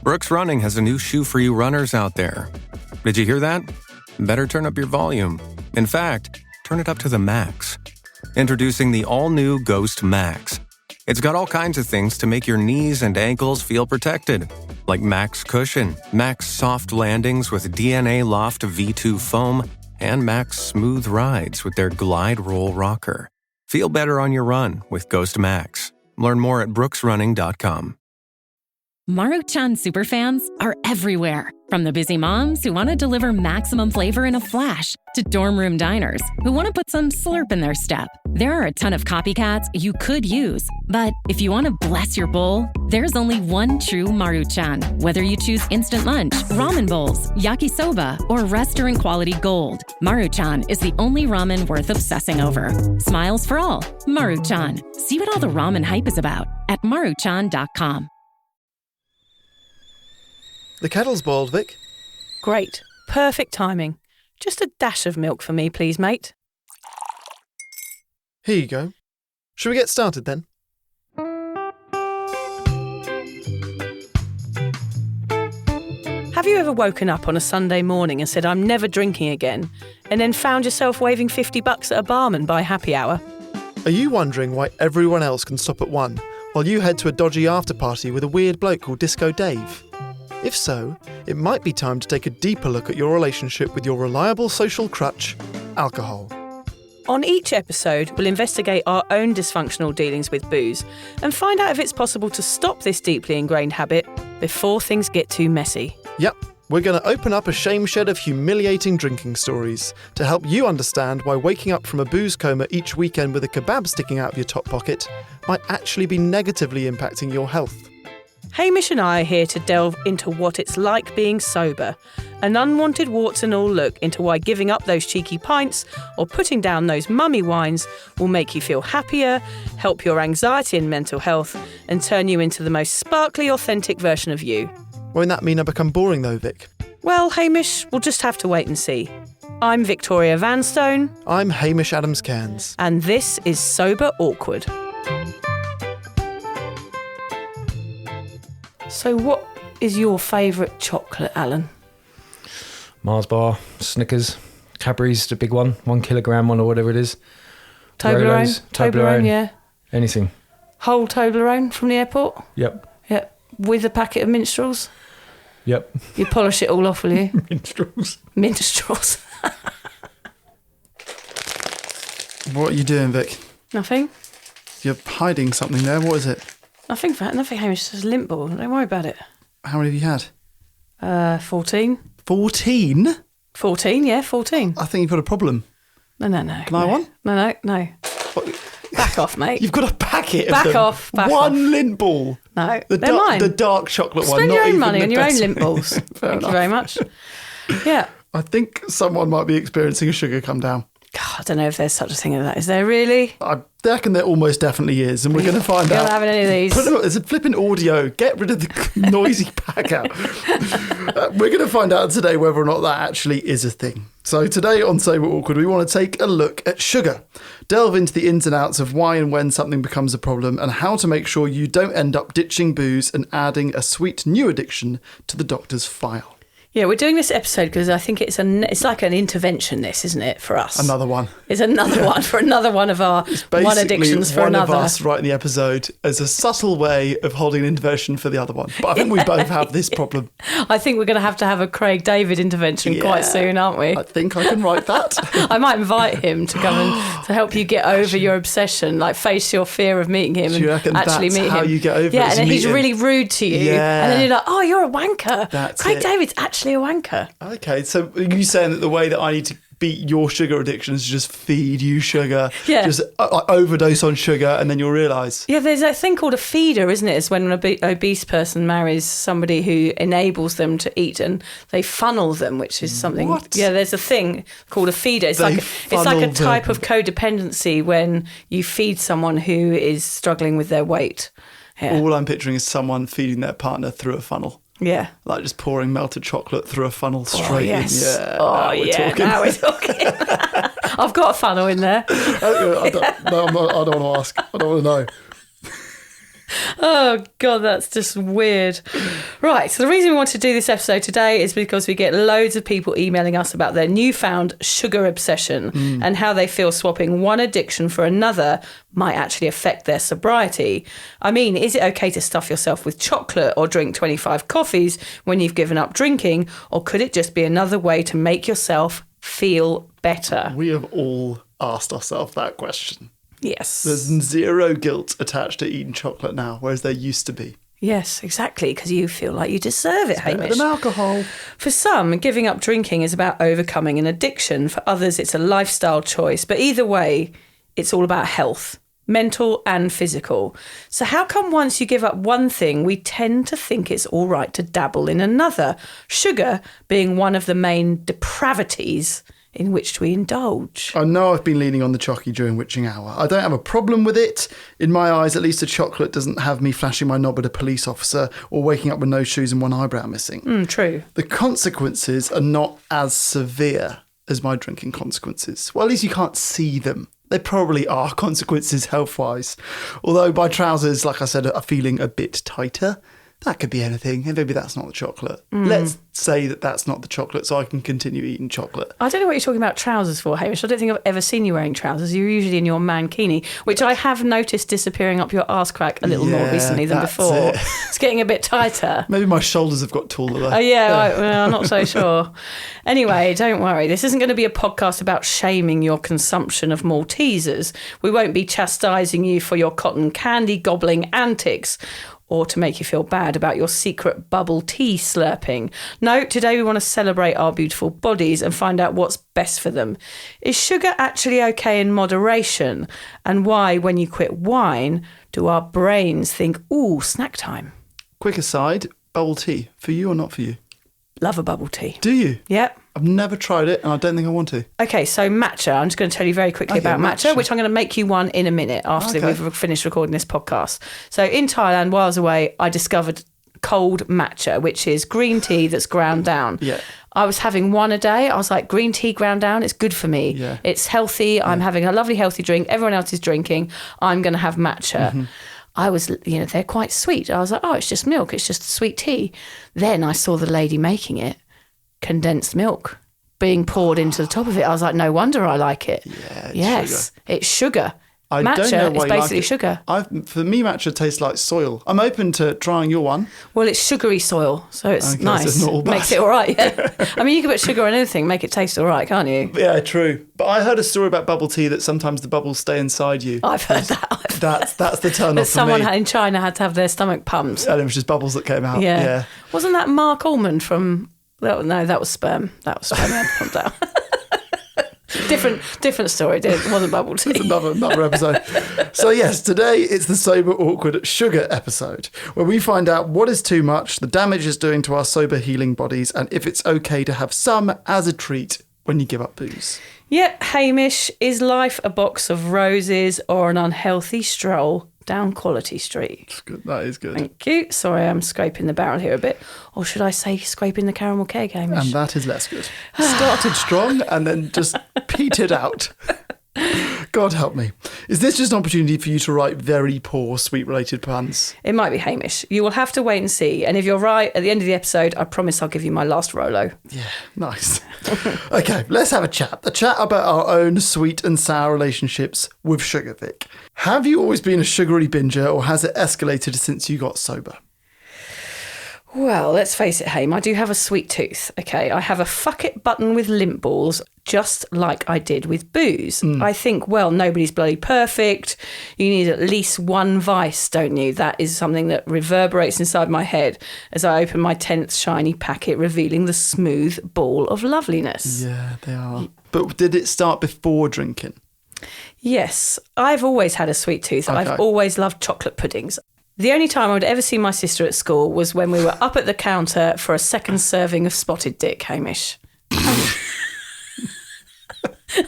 Brooks Running has a new shoe for you runners out there. Did you hear that? Better turn up your volume. In fact, turn it up to the max. Introducing the all-new Ghost Max. It's got all kinds of things to make your knees and ankles feel protected, like Max Cushion, Max Soft Landings with DNA Loft V2 foam, and Max Smooth Rides with their Glide Roll Rocker. Feel better on your run with Ghost Max. Learn more at brooksrunning.com. Maruchan superfans are everywhere. From the busy moms who want to deliver maximum flavor in a flash to dorm room diners who want to put some slurp in their step. There are a ton of copycats you could use, but if you want to bless your bowl, there's only one true Maruchan. Whether you choose instant lunch, ramen bowls, yakisoba, or restaurant quality gold, Maruchan is the only ramen worth obsessing over. Smiles for all. Maruchan. See what all the ramen hype is about at maruchan.com. The kettle's boiled, Vic. Great. Perfect timing. Just a dash of milk for me, please, mate. Here you go. Shall we get started then? Have you ever woken up on a Sunday morning and said, I'm never drinking again, and then found yourself waving $50 at a barman by happy hour? Are you wondering why everyone else can stop at 1 while you head to a dodgy after-party with a weird bloke called Disco Dave? If so, it might be time to take a deeper look at your relationship with your reliable social crutch, alcohol. On each episode, we'll investigate our own dysfunctional dealings with booze and find out if it's possible to stop this deeply ingrained habit before things get too messy. Yep, we're going to open up a shame shed of humiliating drinking stories to help you understand why waking up from a booze coma each weekend with a kebab sticking out of your top pocket might actually be negatively impacting your health. Hamish and I are here to delve into what it's like being sober, an unwanted warts and all look into why giving up those cheeky pints or putting down those mummy wines will make you feel happier, help your anxiety and mental health, and turn you into the most sparkly, authentic version of you. Won't that mean I become boring though, Vic? Well, Hamish, we'll just have to wait and see. I'm Victoria Vanstone. I'm Hamish Adams-Cairns. And this is Sober Awkward. So what is your favourite chocolate, Alan? Mars bar, Snickers, Cadbury's, the big one, 1 kilogram one or whatever it is. Toblerone? Toblerone, yeah. Anything. Whole Toblerone from the airport? Yep. Yep. With a packet of minstrels? Yep. You polish it all off, will you? Minstrels. Minstrels. What are you doing, Vic? Nothing. You're hiding something there. What is it? Nothing, Hamish. Just a limp ball. Don't worry about it. How many have you had? 14. 14? 14, yeah, 14. I think you've got a problem. No. Can I have one? No. What? Back off, mate. You've got a packet of Back them. off. One lint ball. No, they're mine. The dark chocolate one. Spend not your own even money the on your own best lint one. balls. Fair Thank enough. you very much. Yeah. I think someone might be experiencing a sugar come down. God, I don't know if there's such a thing as that. Is there really? I reckon there almost definitely is, and we're going to find You're out. not having any of these. There's a flipping audio. Get rid of the noisy pack out. We're going to find out today whether or not that actually is a thing. So today on Sober Awkward, we want to take a look at sugar, delve into the ins and outs of why and when something becomes a problem, and how to make sure you don't end up ditching booze and adding a sweet new addiction to the doctor's file. Yeah, we're doing this episode because I think it's like an intervention, this, isn't it, for us? Another one. It's another one for another one of our one addictions for one another. of us writing the episode as a subtle way of holding an intervention for the other one. But I think we both have this problem. I think we're going to have a Craig David intervention quite soon, aren't we? I think I can write that. I might invite him to come and to help you get over your obsession, like face your fear of meeting him. Do you reckon actually that's meet how him. you get over it? Yeah, is and then meet he's him? really rude to you. Yeah. And then you're like, oh, you're a wanker. That's Craig it. David's actually a wanker. Okay, so are you saying that the way that I need to beat your sugar addiction is just feed you sugar, just overdose on sugar, and then you'll realise? Yeah, there's a thing called a feeder, isn't it? It's when an obese person marries somebody who enables them to eat and they funnel them, which is something... What? Yeah, there's a thing called a feeder. It's like a type of codependency when you feed someone who is struggling with their weight. Yeah. All I'm picturing is someone feeding their partner through a funnel. Yeah. Like just pouring melted chocolate through a funnel straight in. Yeah. Now we're talking. I've got a funnel in there. I don't want to ask. I don't want to know. Oh, God, that's just weird. Right, so the reason we want to do this episode today is because we get loads of people emailing us about their newfound sugar obsession and how they feel swapping one addiction for another might actually affect their sobriety. I mean, is it okay to stuff yourself with chocolate or drink 25 coffees when you've given up drinking, or could it just be another way to make yourself feel better? We have all asked ourselves that question. Yes. There's zero guilt attached to eating chocolate now, whereas there used to be. Yes, exactly, because you feel like you deserve it, Hamish. Better than alcohol. For some, giving up drinking is about overcoming an addiction. For others, it's a lifestyle choice. But either way, it's all about health, mental and physical. So how come once you give up one thing, we tend to think it's all right to dabble in another? Sugar being one of the main depravities in which we indulge. I know I've been leaning on the chocky during witching hour. I don't have a problem with it. In my eyes, at least a chocolate doesn't have me flashing my knob at a police officer or waking up with no shoes and one eyebrow missing. True. The consequences are not as severe as my drinking consequences. Well, at least you can't see them. They probably are consequences health-wise. Although my trousers, like I said, are feeling a bit tighter. That could be anything, and maybe that's not the chocolate. Let's say that that's not the chocolate, so I can continue eating chocolate. I don't know what you're talking about trousers for, Hamish. I don't think I've ever seen you wearing trousers. You're usually in your mankini, which I have noticed disappearing up your arse crack a little more recently than that's before. it. It's getting a bit tighter. Maybe my shoulders have got taller though. Oh, yeah, right. Well, I'm not so sure. Anyway, don't worry. This isn't going to be a podcast about shaming your consumption of Maltesers. We won't be chastising you for your cotton candy gobbling antics, or to make you feel bad about your secret bubble tea slurping. No, today we want to celebrate our beautiful bodies and find out what's best for them. Is sugar actually okay in moderation? And why, when you quit wine, do our brains think, ooh, snack time? Quick aside, bubble tea, for you or not for you? Love a bubble tea. Do you? Yep. I've never tried it and I don't think I want to. Okay, so matcha. I'm just going to tell you very quickly about matcha, which I'm going to make you one in a minute after we've finished recording this podcast. So in Thailand, while I was away, I discovered cold matcha, which is green tea that's ground down. Yeah. I was having one a day. I was like, green tea ground down, it's good for me. Yeah. It's healthy. I'm having a lovely healthy drink. Everyone else is drinking. I'm going to have matcha. I was, they're quite sweet. I was like, oh, it's just milk. It's just sweet tea. Then I saw the lady making it. Condensed milk being poured into the top of it. I was like, no wonder I like it. Yeah, yes, it's sugar. I Matcha don't know why is you basically like it. sugar. For me, matcha tastes like soil. I'm open to trying your one. Well, it's sugary soil, so it's Okay, so nice. it's not all bad. Makes it all right, yeah. I mean, you can put sugar on anything, make it taste all right, can't you? Yeah, true. But I heard a story about bubble tea that sometimes the bubbles stay inside you. I've heard that. That's the turn That off for someone me. in China had to have their stomach pumped. And it was just bubbles that came out. Yeah. Wasn't that Mark Almond from... No, that was sperm. That was sperm. I pumped out. Different story. It wasn't bubble tea. It's another episode. So yes, today it's the Sober Awkward Sugar episode, where we find out what is too much, the damage it's doing to our sober healing bodies, and if it's okay to have some as a treat when you give up booze. Yeah, Hamish, is life a box of roses or an unhealthy stroll down Quality Street? That's good. That is good. Thank you. Sorry, I'm scraping the barrel here a bit. Or should I say scraping the caramel keg, Hamish? And that is less good. Started strong and then just petered out. God help me. Is this just an opportunity for you to write very poor sweet-related puns? It might be, Hamish. You will have to wait and see. And if you're right, at the end of the episode, I promise I'll give you my last Rolo. Yeah, nice. Okay, let's have a chat. A chat about our own sweet and sour relationships with Sugar Vic. Have you always been a sugary binger, or has it escalated since you got sober? Well, let's face it, Hame, I do have a sweet tooth, okay? I have a fuck it button with lint balls, just like I did with booze. I think, well, nobody's bloody perfect. You need at least one vice, don't you? That is something that reverberates inside my head as I open my 10th shiny packet, revealing the smooth ball of loveliness. Yeah, they are. But did it start before drinking? Yes, I've always had a sweet tooth. Okay. I've always loved chocolate puddings. The only time I would ever see my sister at school was when we were up at the counter for a second serving of spotted dick, Hamish.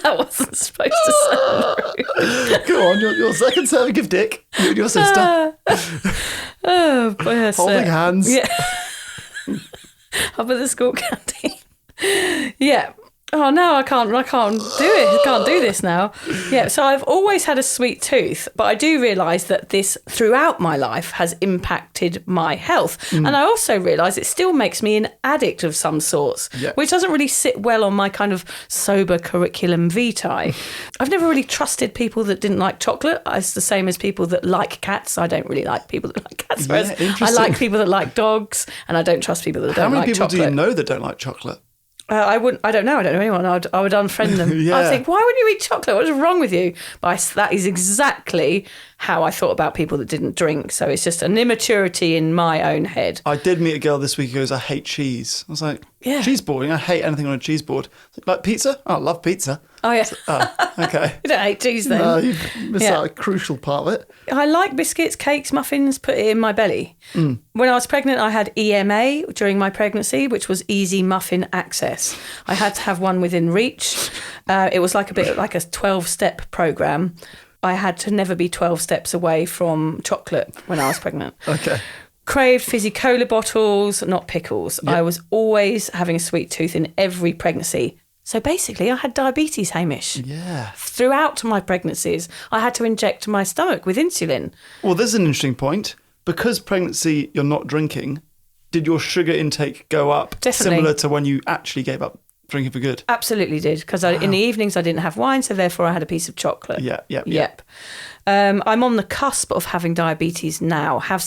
That wasn't supposed to sound rude. Go on, your second serving of dick, you and your sister. Oh, yes, Holding hands. Yeah. Up at the school canteen. Yeah. oh no, I can't do it. I can't do this now. Yeah, so I've always had a sweet tooth, but I do realise that this throughout my life has impacted my health. And I also realise it still makes me an addict of some sorts, which doesn't really sit well on my kind of sober curriculum vitae. I've never really trusted people that didn't like chocolate. It's the same as people that like cats. I don't really like people that like cats. Whereas I like people that like dogs, and I don't trust people that don't like chocolate. How many people do you know that don't like chocolate? I don't know anyone. I would unfriend them. I think, why wouldn't you eat chocolate? What is wrong with you? But that is exactly how I thought about people that didn't drink. So it's just an immaturity in my own head. I did meet a girl this week who goes, I hate cheese. I was like, cheese boarding? I hate anything on a cheese board. Like pizza? Oh, I love pizza. Oh, yeah. Okay. You don't hate cheese then. No, you missed out a crucial part of it. I like biscuits, cakes, muffins, put it in my belly. When I was pregnant, I had EMA during my pregnancy, which was easy muffin access. I had to have one within reach. It was like a 12-step program. I had to never be 12 steps away from chocolate when I was pregnant. Okay. Craved fizzy cola bottles, not pickles. Yep. I was always having a sweet tooth in every pregnancy. So basically, I had diabetes, Hamish. Yeah. Throughout my pregnancies, I had to inject my stomach with insulin. Well, there's an interesting point. Because pregnancy, you're not drinking, did your sugar intake go up? Definitely. Similar to when you actually gave up drinking for good? Absolutely did. Because in the evenings, I didn't have wine, so therefore I had a piece of chocolate. Yep. I'm on the cusp of having diabetes now, have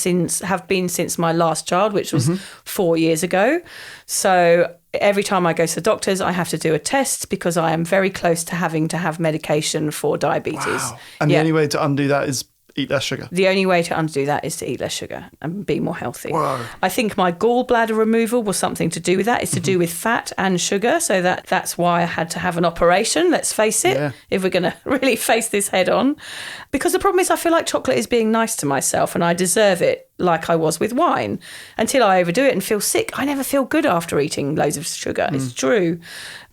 been since my last child, which was 4 years ago. So every time I go to the doctors, I have to do a test because I am very close to having to have medication for diabetes. Wow. And the only way to undo that is eat less sugar. The only way to undo that is to eat less sugar and be more healthy. Whoa. I think my gallbladder removal was something to do with that. It's to do with fat and sugar. So that's why I had to have an operation, let's face it, if we're going to really face this head on. Because the problem is I feel like chocolate is being nice to myself and I deserve it like I was with wine. Until I overdo it and feel sick, I never feel good after eating loads of sugar. It's true.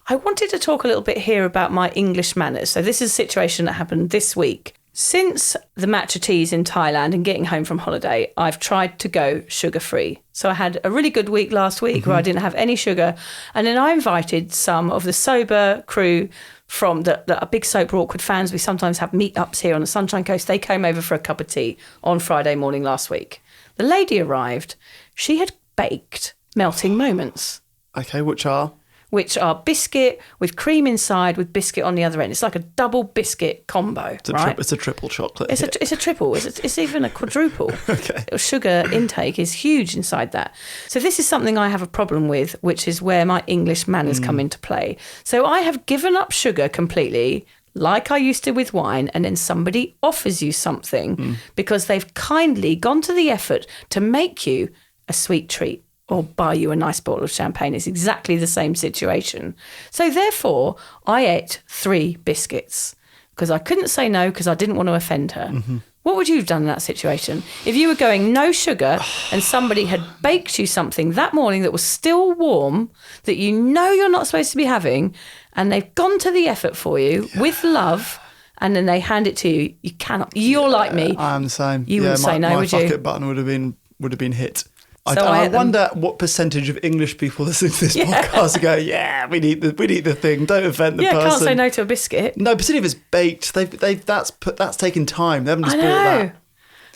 I wanted to talk a little bit here about my English manners. So this is a situation that happened this week. Since the matcha teas in Thailand and getting home from holiday, I've tried to go sugar-free. So I had a really good week last week where I didn't have any sugar. And then I invited some of the sober crew from the big Sober Awkward fans. We sometimes have meetups here on the Sunshine Coast. They came over for a cup of tea on Friday morning last week. The lady arrived. She had baked melting moments. Okay, which are biscuit with cream inside with biscuit on the other end. It's like a double biscuit combo, right? It's a triple chocolate. It's a triple. It's even a quadruple. Okay. Sugar intake is huge inside that. So this is something I have a problem with, which is where my English manners come into play. So I have given up sugar completely, like I used to with wine, and then somebody offers you something because they've kindly gone to the effort to make you a sweet treat or buy you a nice bottle of champagne. It's exactly the same situation. So therefore, I ate 3 biscuits because I couldn't say no because I didn't want to offend her. What would you have done in that situation? If you were going no sugar and somebody had baked you something that morning that was still warm, that you know you're not supposed to be having, and they've gone to the effort for you with love, and then they hand it to you, you cannot. You're like me. I'm the same. You wouldn't say no, would you? My fuck it button would have been hit. So I wonder what percentage of English people listening to this podcast go, we need the thing. Don't offend the person. Yeah, can't say no to a biscuit. No, particularly if it's baked. That's taken time. They haven't just bought that.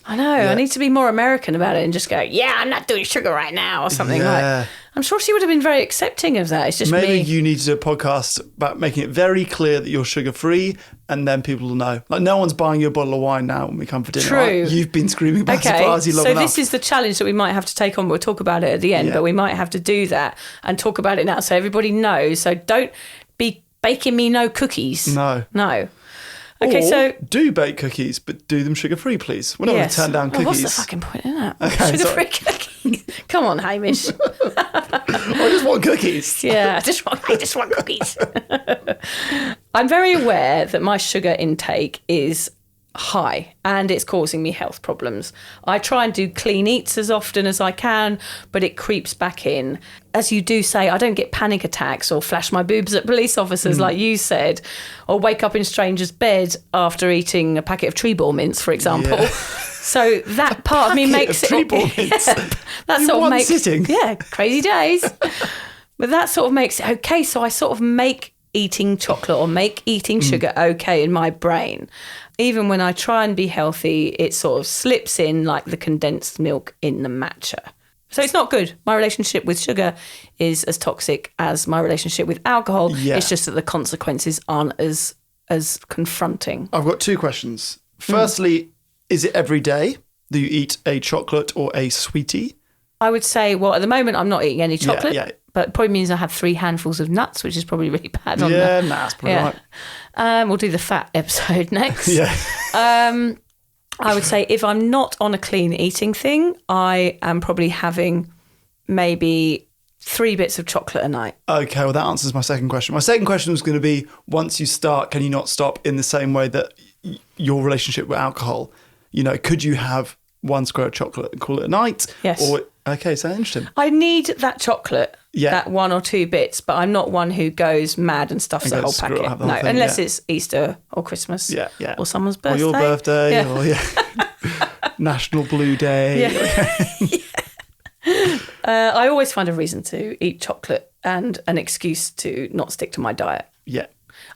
I know. Yeah. I need to be more American about it and just go, I'm not doing sugar right now or something like. I'm sure she would have been very accepting of that. It's just maybe you need to do a podcast about making it very clear that you're sugar free, and then people will know. Like no one's buying you a bottle of wine now when we come for dinner. True. Right? You've been screaming about sobriety long enough. So this is the challenge that we might have to take on. We'll talk about it at the end, but we might have to do that and talk about it now so everybody knows. So don't be baking me no cookies. No. Okay, so do bake cookies, but do them sugar-free, please. We're not going to turn down cookies. What's the fucking point in that? Okay, sugar-free cookies. Come on, Hamish. I just want cookies. Yeah, I just want cookies. I'm very aware that my sugar intake is high and it's causing me health problems. I try and do clean eats as often as I can, but it creeps back in. As you do say, I don't get panic attacks or flash my boobs at police officers like you said, or wake up in strangers' bed after eating a packet of tree ball mints, for example. Yeah. So that part of me makes it... Tree ball mints? That sort of makes... sitting? Yeah, crazy days. But that sort of makes it okay. So I sort of make eating chocolate or make eating sugar okay in my brain. Even when I try and be healthy, it sort of slips in like the condensed milk in the matcha. So it's not good. My relationship with sugar is as toxic as my relationship with alcohol. Yeah. It's just that the consequences aren't as confronting. I've got 2 questions. Firstly, is it every day that you eat a chocolate or a sweetie? I would say, well, at the moment, I'm not eating any chocolate. Yeah. But it probably means I have 3 handfuls of nuts, which is probably really bad on Yeah, that. that's probably right. We'll do the fat episode next. Yeah. I would say if I'm not on a clean eating thing, I am probably having maybe 3 bits of chocolate a night. Okay, well, that answers my second question. My second question was going to be, once you start, can you not stop in the same way that your relationship with alcohol? You know, could you have 1 square of chocolate and call it a night? Yes. Okay, so interesting. I need that chocolate, Yeah. that 1 or 2 bits, but I'm not one who goes mad and stuffs And the whole goes, "Screw it, packet. have the whole No, thing," unless yeah. it's Easter or Christmas. Yeah. Or someone's Or birthday. your birthday, Yeah. or National Blue Day. Yeah. I always find a reason to eat chocolate and an excuse to not stick to my diet. Yeah.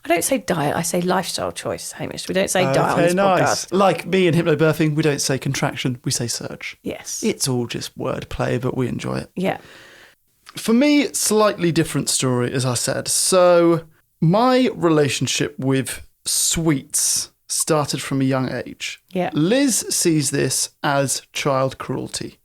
I don't say diet, I say lifestyle choice, Hamish. We don't say diet on this nice. podcast. Like me in hypnobirthing, we don't say contraction, we say surge. Yes. It's all just wordplay, but we enjoy it. Yeah. For me, slightly different story, as I said. So my relationship with sweets started from a young age. Yeah. Liz sees this as child cruelty.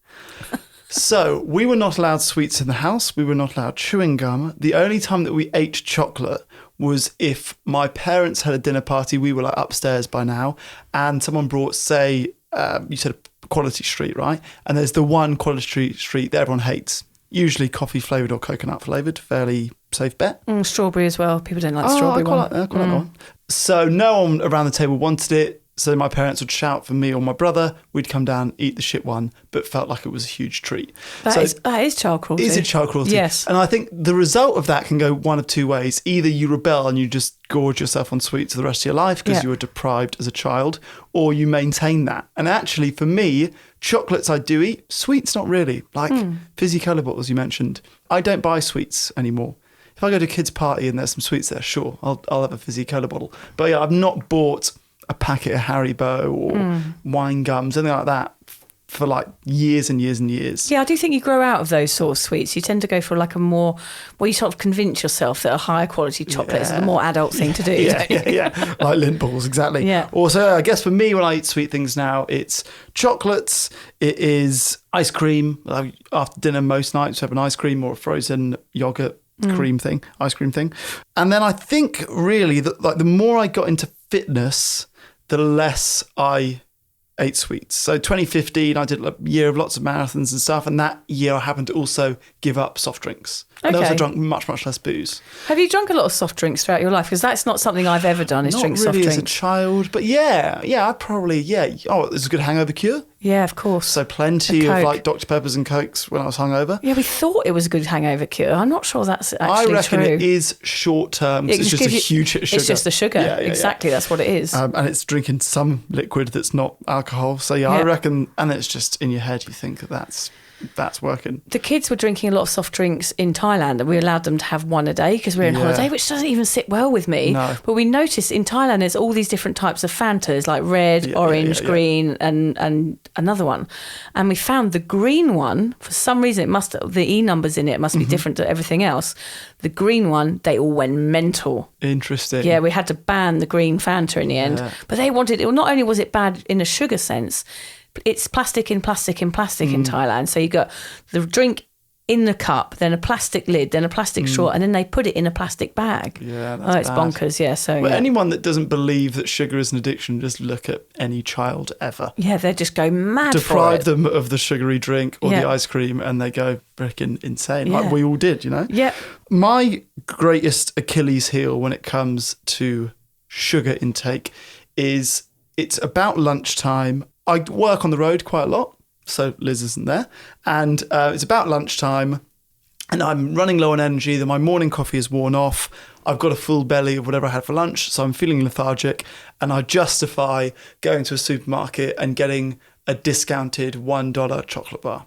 So we were not allowed sweets in the house. We were not allowed chewing gum. The only time that we ate chocolate was if my parents had a dinner party. We were like upstairs by now, and someone brought, say, you said Quality Street, right? And there's the one Quality Street that everyone hates. Usually coffee flavoured or coconut flavoured. Fairly safe bet. Strawberry as well. People don't like strawberry I quite like that one. So no one around the table wanted it. So my parents would shout for me or my brother. We'd come down, eat the shit one, but felt like it was a huge treat. That is child cruelty. Is it child cruelty? Yes. And I think the result of that can go one of 2 ways. Either you rebel and you just gorge yourself on sweets for the rest of your life because you were deprived as a child, or you maintain that. And actually, for me, chocolates I do eat, sweets not really. Like fizzy colour bottles you mentioned. I don't buy sweets anymore. If I go to a kid's party and there's some sweets there, sure, I'll have a fizzy colour bottle. But yeah, I've not bought a packet of Haribo or wine gums, anything like that, for like years and years and years. Yeah, I do think you grow out of those sort of sweets. You tend to go for like a more, well, you sort of convince yourself that a higher quality chocolate is the more adult thing to do. Yeah. Like lint balls, exactly. Yeah. Also, I guess for me, when I eat sweet things now, it's chocolates, it is ice cream. After dinner, most nights, have an ice cream or a frozen yogurt cream thing, ice cream thing. And then I think really that like the more I got into fitness, the less I ate sweets. So 2015, I did a year of lots of marathons and stuff. And that year I happened to also give up soft drinks. And I also drank much, much less booze. Have you drunk a lot of soft drinks throughout your life? Because that's not something I've ever done, is Not drink really soft as drinks. a child, but yeah, I probably. Oh, it's a good hangover cure. Yeah, of course. So plenty A of Coke. like Dr. Peppers and Cokes when I was hungover. Yeah, we thought it was a good hangover cure. I'm not sure that's actually I reckon true. it is short term. It It's just a gives you- huge hit of sugar. It's just the sugar. Yeah. Exactly, that's what it is. And it's drinking some liquid that's not alcohol. So I reckon, and it's just in your head. You think that's working. The kids were drinking a lot of soft drinks in Thailand, and we allowed them to have one a day because we're on holiday, which doesn't even sit well with me. No. But we noticed in Thailand there's all these different types of Fantas, like red, orange, green, and another one. And we found the green one, for some reason, the E numbers in it must be different to everything else. The green one, they all went mental. Interesting. Yeah, we had to ban the green Fanta in the end. But they wanted it. Not only was it bad in a sugar sense, it's plastic in plastic in plastic in Thailand. So you got the drink in the cup, then a plastic lid, then a plastic straw, and then they put it in a plastic bag. Yeah, that's it's bad. bonkers. Yeah, so But anyone that doesn't believe that sugar is an addiction, just look at any child ever. yeah, they just go mad Deprive for it. them of the sugary drink or Yeah. the ice cream, and they go freaking insane, Yeah. like we all did. Yeah, My greatest Achilles heel when it comes to sugar intake is it's about lunchtime. I work on the road quite a lot, so Liz isn't there. And it's about lunchtime, and I'm running low on energy. Then my morning coffee is worn off. I've got a full belly of whatever I had for lunch, so I'm feeling lethargic. And I justify going to a supermarket and getting a discounted $1 chocolate bar.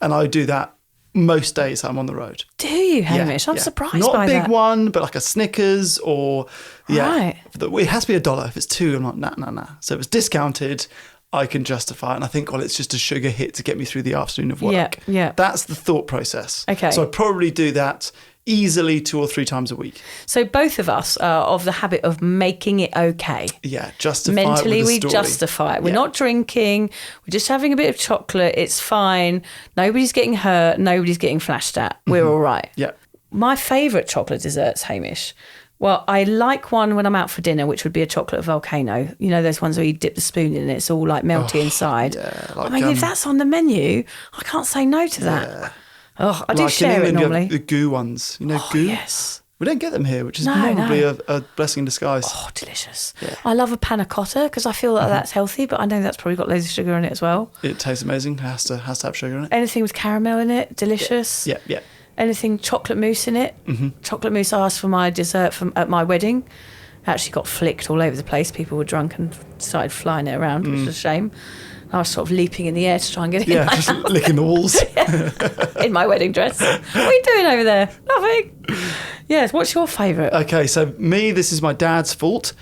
And I do that most days I'm on the road. do you, Hamish? I'm surprised Not by a big that. one, but like a Snickers or Right. It has to be $1. If it's $2, I'm like nah. So if it's discounted, I can justify it. And I think, well, it's just a sugar hit to get me through the afternoon of work. Yeah. That's the thought process. Okay. So I'd probably do that easily 2 or 3 times a week. So both of us are of the habit of making it okay. Yeah, justify Mentally, it with a we story. justify it. We're not drinking. We're just having a bit of chocolate. It's fine. Nobody's getting hurt. Nobody's getting flashed at. We're all right. Yeah. My favourite chocolate desserts, Hamish. Well, I like one when I'm out for dinner, which would be a chocolate volcano. You know, those ones where you dip the spoon in and it's all like melty inside. Yeah, I mean, if that's on the menu, I can't say no to that. Yeah. Oh, I do Like share in it England, you normally. have the goo ones. You know, goo? Yes. We don't get them here, which is No, probably no. a blessing in disguise. Oh, delicious. I love a panna cotta because I feel that that's healthy, but I know that's probably got loads of sugar in it as well. It tastes amazing. It has to have sugar in it. Anything with caramel in it, delicious. Yeah. Anything chocolate mousse in it. Chocolate mousse I asked for my dessert at my wedding. Actually got flicked all over the place. People were drunk and started flying it around, which was a shame. I was sort of leaping in the air to try and get it in Yeah, my just licking the walls. in my wedding dress. What are you doing over there? Nothing. Yes, what's your favourite? Okay, so this is my dad's fault.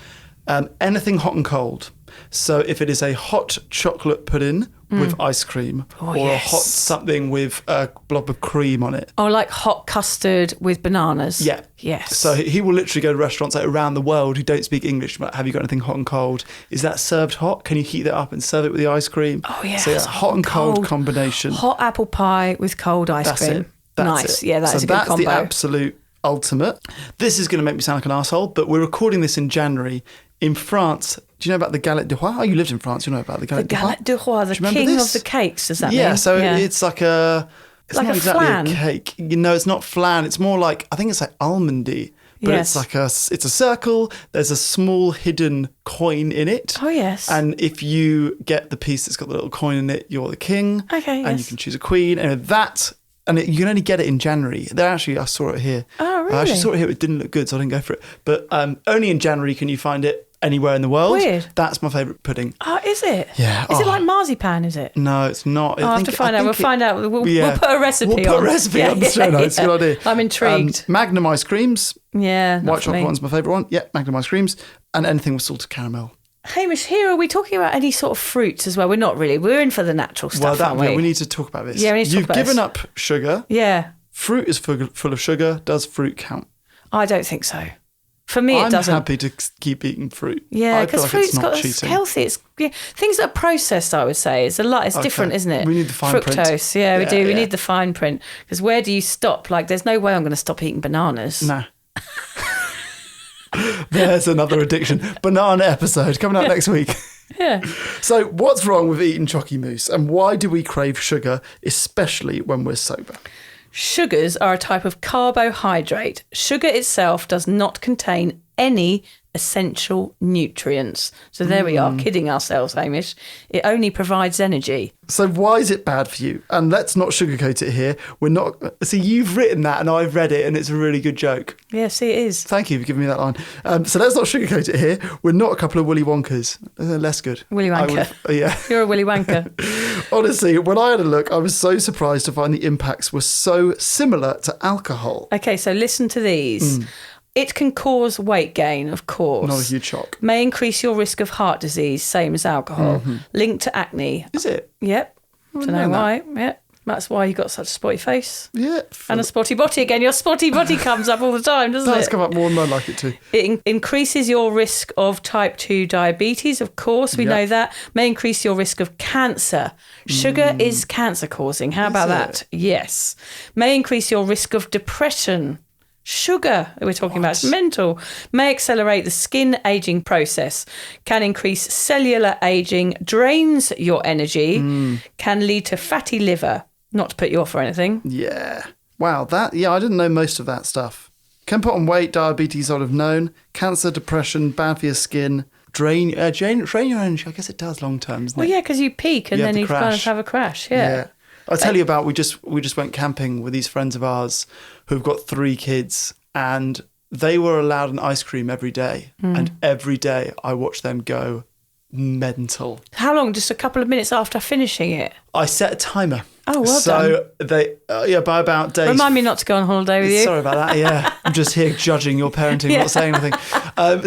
Anything hot and cold. So if it is a hot chocolate pudding with ice cream or a hot something with a blob of cream on it. Oh, like hot custard with bananas. Yeah. Yes. So he will literally go to restaurants around the world who don't speak English. But have you got anything hot and cold? Is that served hot? Can you heat that up and serve it with the ice cream? Oh, yeah. So hot and cold combination. Hot apple pie with cold ice That's cream. it. That's Nice. it. Yeah, that's a good combo. the absolute ultimate. This is going to make me sound like an arsehole, but we're recording this in January. In France, do you know about the galette de roi? Oh, you lived in France, you know about the galette The de roi? galette de roi, the Do you remember king this? of the cakes, does that mean? Yeah, so it's like it's Like not a exactly flan? a cake. You know, it's not flan. It's more like, I think it's like almondy. But Yes. it's a circle. There's a small hidden coin in it. Oh, yes. And if you get the piece that's got the little coin in it, you're the king. Okay, And yes. you can choose a queen. And you can only get it in January. I saw it here. Oh, really? I actually saw it here. It didn't look good, so I didn't go for it. But only in January can you find it anywhere in the world. Weird. That's my favourite pudding. Oh, is it? Yeah. Is it Oh. like marzipan, is it? No, it's not. I'll have to find out. We'll find out. We'll put a recipe on. We'll put a recipe on the show notes. Good idea. I'm intrigued. Magnum ice creams. Yeah. White chocolate one's my favourite one. Yeah, Magnum ice creams. And anything with salted caramel. Hamish, here, are we talking about any sort of fruits as well? We're not really. We're in for the natural stuff, aren't we? We need to talk about this. Yeah, we need to You've talk about given this. up sugar. Yeah. Fruit is full of sugar. Does fruit count? I don't think so. For me, it doesn't. I'm happy to keep eating fruit. Yeah, I feel because like fruit's it's not it's cheating. healthy. It's things that are processed. I would say it's a lot. It's different, isn't it? We need the fine fructose. print. Yeah, we do. We Yeah. need the fine print because where do you stop? Like, there's no way I'm going to stop eating bananas. Nah. There's another addiction. Banana episode coming out next week. Yeah. So what's wrong with eating chocky mousse and why do we crave sugar, especially when we're sober? Sugars are a type of carbohydrate. Sugar itself does not contain any essential nutrients. So there we are, kidding ourselves, Hamish. It only provides energy. So why is it bad for you? And let's not sugarcoat it here. We're not... See, you've written that and I've read it and it's a really good joke. Yeah, see, it is. Thank you for giving me that line. So let's not sugarcoat it here. We're not a couple of Willy Wonkers. They're less good. Willy Wanker. Yeah. You're a Willy Wanker. Honestly, when I had a look, I was so surprised to find the impacts were so similar to alcohol. Okay, so listen to these. It can cause weight gain, of course. Not a huge shock. May increase your risk of heart disease, same as alcohol. Linked to acne. Is it? Yep. Don't know know why. Yep. That's why you got such a spotty face. Yeah. And a spotty body again. Your spotty body comes up all the time, doesn't That's it? come up more than I'd like it to. It increases your risk of type 2 diabetes, of course, we know that. May increase your risk of cancer. Sugar is cancer causing. How about that? Yes. May increase your risk of depression. Sugar, we're talking about, it's mental. May accelerate the skin aging process. Can increase cellular aging. Drains your energy. Can lead to fatty liver. Not to put you off or anything. Yeah. Wow, I didn't know most of that stuff. Can put on weight, diabetes I'd have known, cancer, depression, bad for your skin, drain your energy. I guess it does long term, doesn't it? Well, yeah, because you peak and You have then the you kind of crash. have a crash. Yeah. I'll tell you about, we just went camping with these friends of ours who've got 3 kids and they were allowed an ice cream every day. And every day I watched them go mental. How long? Just a couple of minutes after finishing it? I set a timer. Oh, well done. So they, by about day... Remind me not to go on holiday with you. Sorry about that, yeah. I'm just here judging your parenting, not saying anything.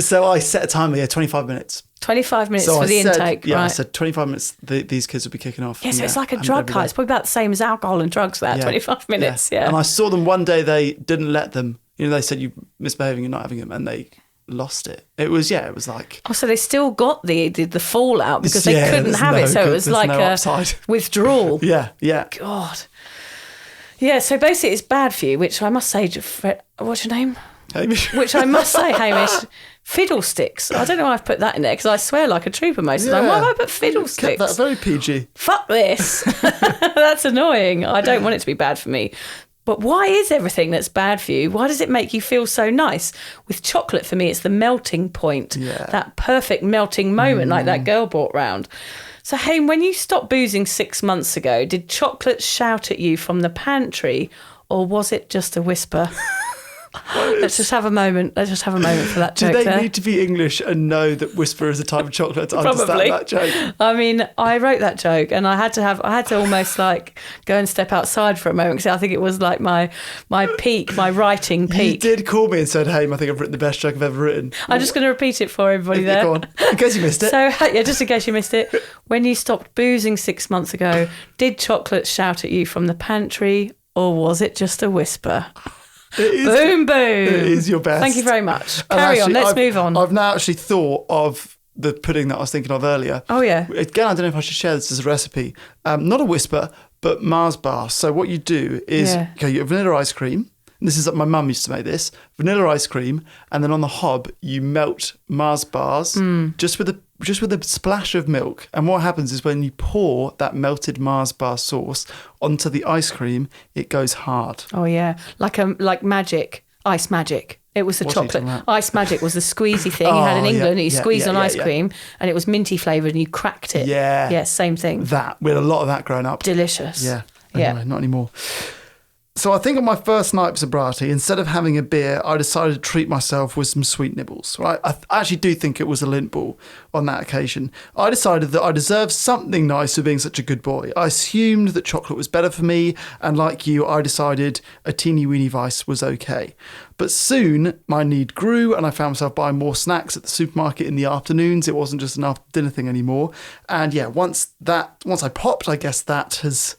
So I set a timer, 25 minutes. 25 minutes for the intake, yeah, right. I said 25 minutes, these kids will be kicking off. Yeah, so it's like a drug high. It's probably about the same as alcohol and drugs there, 25 minutes, yeah. And I saw them one day, they didn't let them, they said you're misbehaving and not having them, and they lost it. It was like... Oh, so they still got the fallout because they couldn't have it, so it was like a withdrawal. Yeah. God. Yeah, so basically it's bad for you, which I must say, what's your name? Hamish. Which I must say, Hamish, fiddlesticks. I don't know why I've put that in there because I swear like a trooper most of the time. Why have I put fiddlesticks? Kept that very PG. Fuck this. That's annoying. I don't want it to be bad for me. But why is everything that's bad for you? Why does it make you feel so nice? With chocolate, for me, it's the melting point. Yeah. That perfect melting moment like that girl brought round. So, Hame, when you stopped boozing 6 months ago, did chocolate shout at you from the pantry or was it just a whisper? Let's just have a moment. Let's just have a moment for that joke. Do they need to be English and know that whisper is a type of chocolate to understand that joke? I mean, I wrote that joke and I had to almost like go and step outside for a moment because I think it was like my peak, my writing peak. You did call me and said, "Hey, I think I've written the best joke I've ever written." I'm just going to repeat it for everybody there. Go on, in case you missed it. So, just in case you missed it, when you stopped boozing 6 months ago, did chocolate shout at you from the pantry or was it just a whisper? Boom. It is your best. Thank you very much. Carry on. Let's move on. I've now actually thought of the pudding that I was thinking of earlier. Oh, yeah. Again, I don't know if I should share this as a recipe. Not a whisper, but Mars bar. So what you do is, you have vanilla ice cream. And this is my mum used to make this. Vanilla ice cream. And then on the hob, you melt Mars bars just with a splash of milk. And what happens is when you pour that melted Mars bar sauce onto the ice cream, it goes hard. Oh, yeah. Like magic. Ice magic. It was the chocolate. Ice magic was the squeezy thing you had in England. You squeezed on ice cream and it was minty flavoured and you cracked it. Yeah. Yeah, same thing. We had a lot of that growing up. Delicious. Yeah. Anyway, not anymore. So I think on my first night of sobriety, instead of having a beer, I decided to treat myself with some sweet nibbles. Right? I actually do think it was a lint ball on that occasion. I decided that I deserved something nice for being such a good boy. I assumed that chocolate was better for me, and like you, I decided a teeny weeny vice was okay. But soon my need grew and I found myself buying more snacks at the supermarket in the afternoons. It wasn't just an after dinner thing anymore. And once I popped, I guess that has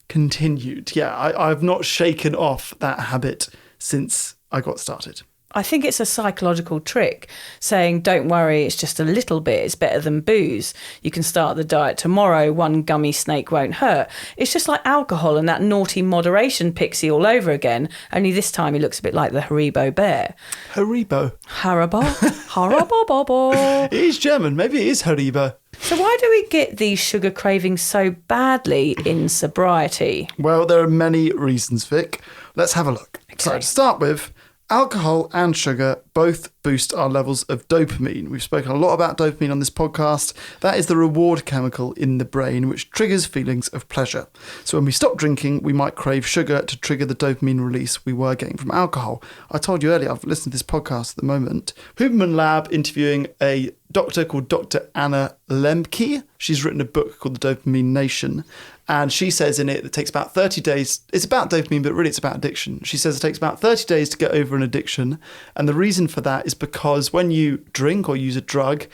continued. I've not shaken off that habit since I got started. I think it's a psychological trick saying, don't worry, it's just a little bit, it's better than booze. You can start the diet tomorrow, one gummy snake won't hurt. It's just like alcohol and that naughty moderation pixie all over again, only this time he looks a bit like the Haribo bear. Haribo? Haribo. It is German, maybe it is Haribo. So why do we get these sugar cravings so badly in sobriety? Well, there are many reasons, Vic. Let's have a look. Okay. So to start with, alcohol and sugar both boost our levels of dopamine. We've spoken a lot about dopamine on this podcast. That is the reward chemical in the brain, which triggers feelings of pleasure. So when we stop drinking, we might crave sugar to trigger the dopamine release we were getting from alcohol. I told you earlier, I've listened to this podcast at the moment. Huberman Lab interviewing a doctor called Dr. Anna Lemke. She's written a book called The Dopamine Nation. And she says in it takes about 30 days. It's about dopamine, but really it's about addiction. She says it takes about 30 days to get over an addiction. And the reason for that is because when you drink or use a drug,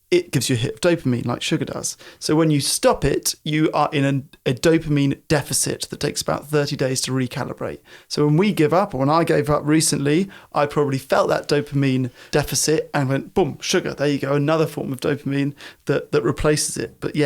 it gives you a hit of dopamine like sugar does. So when you stop it, you are in a dopamine deficit that takes about 30 days to recalibrate. So when we give up, or when I gave up recently, I probably felt that dopamine deficit and went, boom, sugar, there you go, another form of dopamine that replaces it. But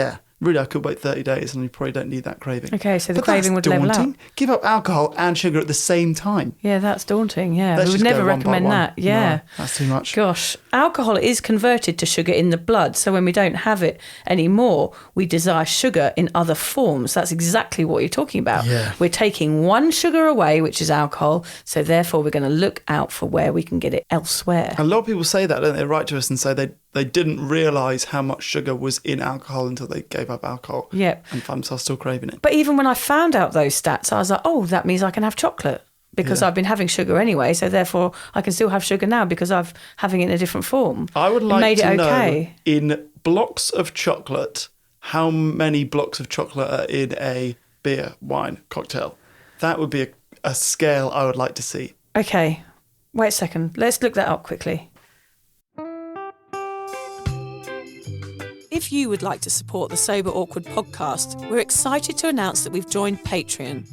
really, I could wait 30 days and you probably don't need that craving. Okay, so the craving would level out. Give up alcohol and sugar at the same time. Yeah, that's daunting, we would never recommend that. Yeah. No, that's too much. Gosh, alcohol is converted to sugar in the blood, so when we don't have it anymore, we desire sugar in other forms. That's exactly what you're talking about. Yeah. We're taking one sugar away, which is alcohol, so therefore we're going to look out for where we can get it elsewhere. A lot of people say that, don't they? Write to us and say they didn't realise how much sugar was in alcohol until they gave up alcohol. Yep. And found themselves still craving it. But even when I found out those stats, I was like, oh, that means I can have chocolate because I've been having sugar anyway, so therefore I can still have sugar now because I'm having it in a different form. I would like to know, in blocks of chocolate, how many blocks of chocolate are in a beer, wine, cocktail. That would be a scale I would like to see. Okay, wait a second. Let's look that up quickly. If you would like to support the Sober Awkward podcast, we're excited to announce that we've joined Patreon.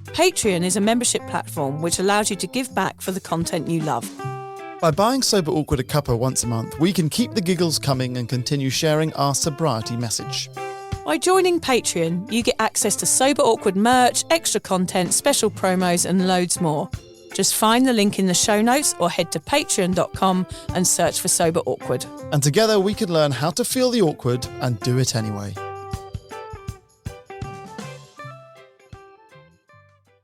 Patreon is a membership platform which allows you to give back for the content you love. By buying Sober Awkward a cuppa once a month, we can keep the giggles coming and continue sharing our sobriety message. By joining Patreon, you get access to Sober Awkward merch, extra content, special promos and loads more. Just find the link in the show notes or head to patreon.com and search for Sober Awkward. And together we can learn how to feel the awkward and do it anyway.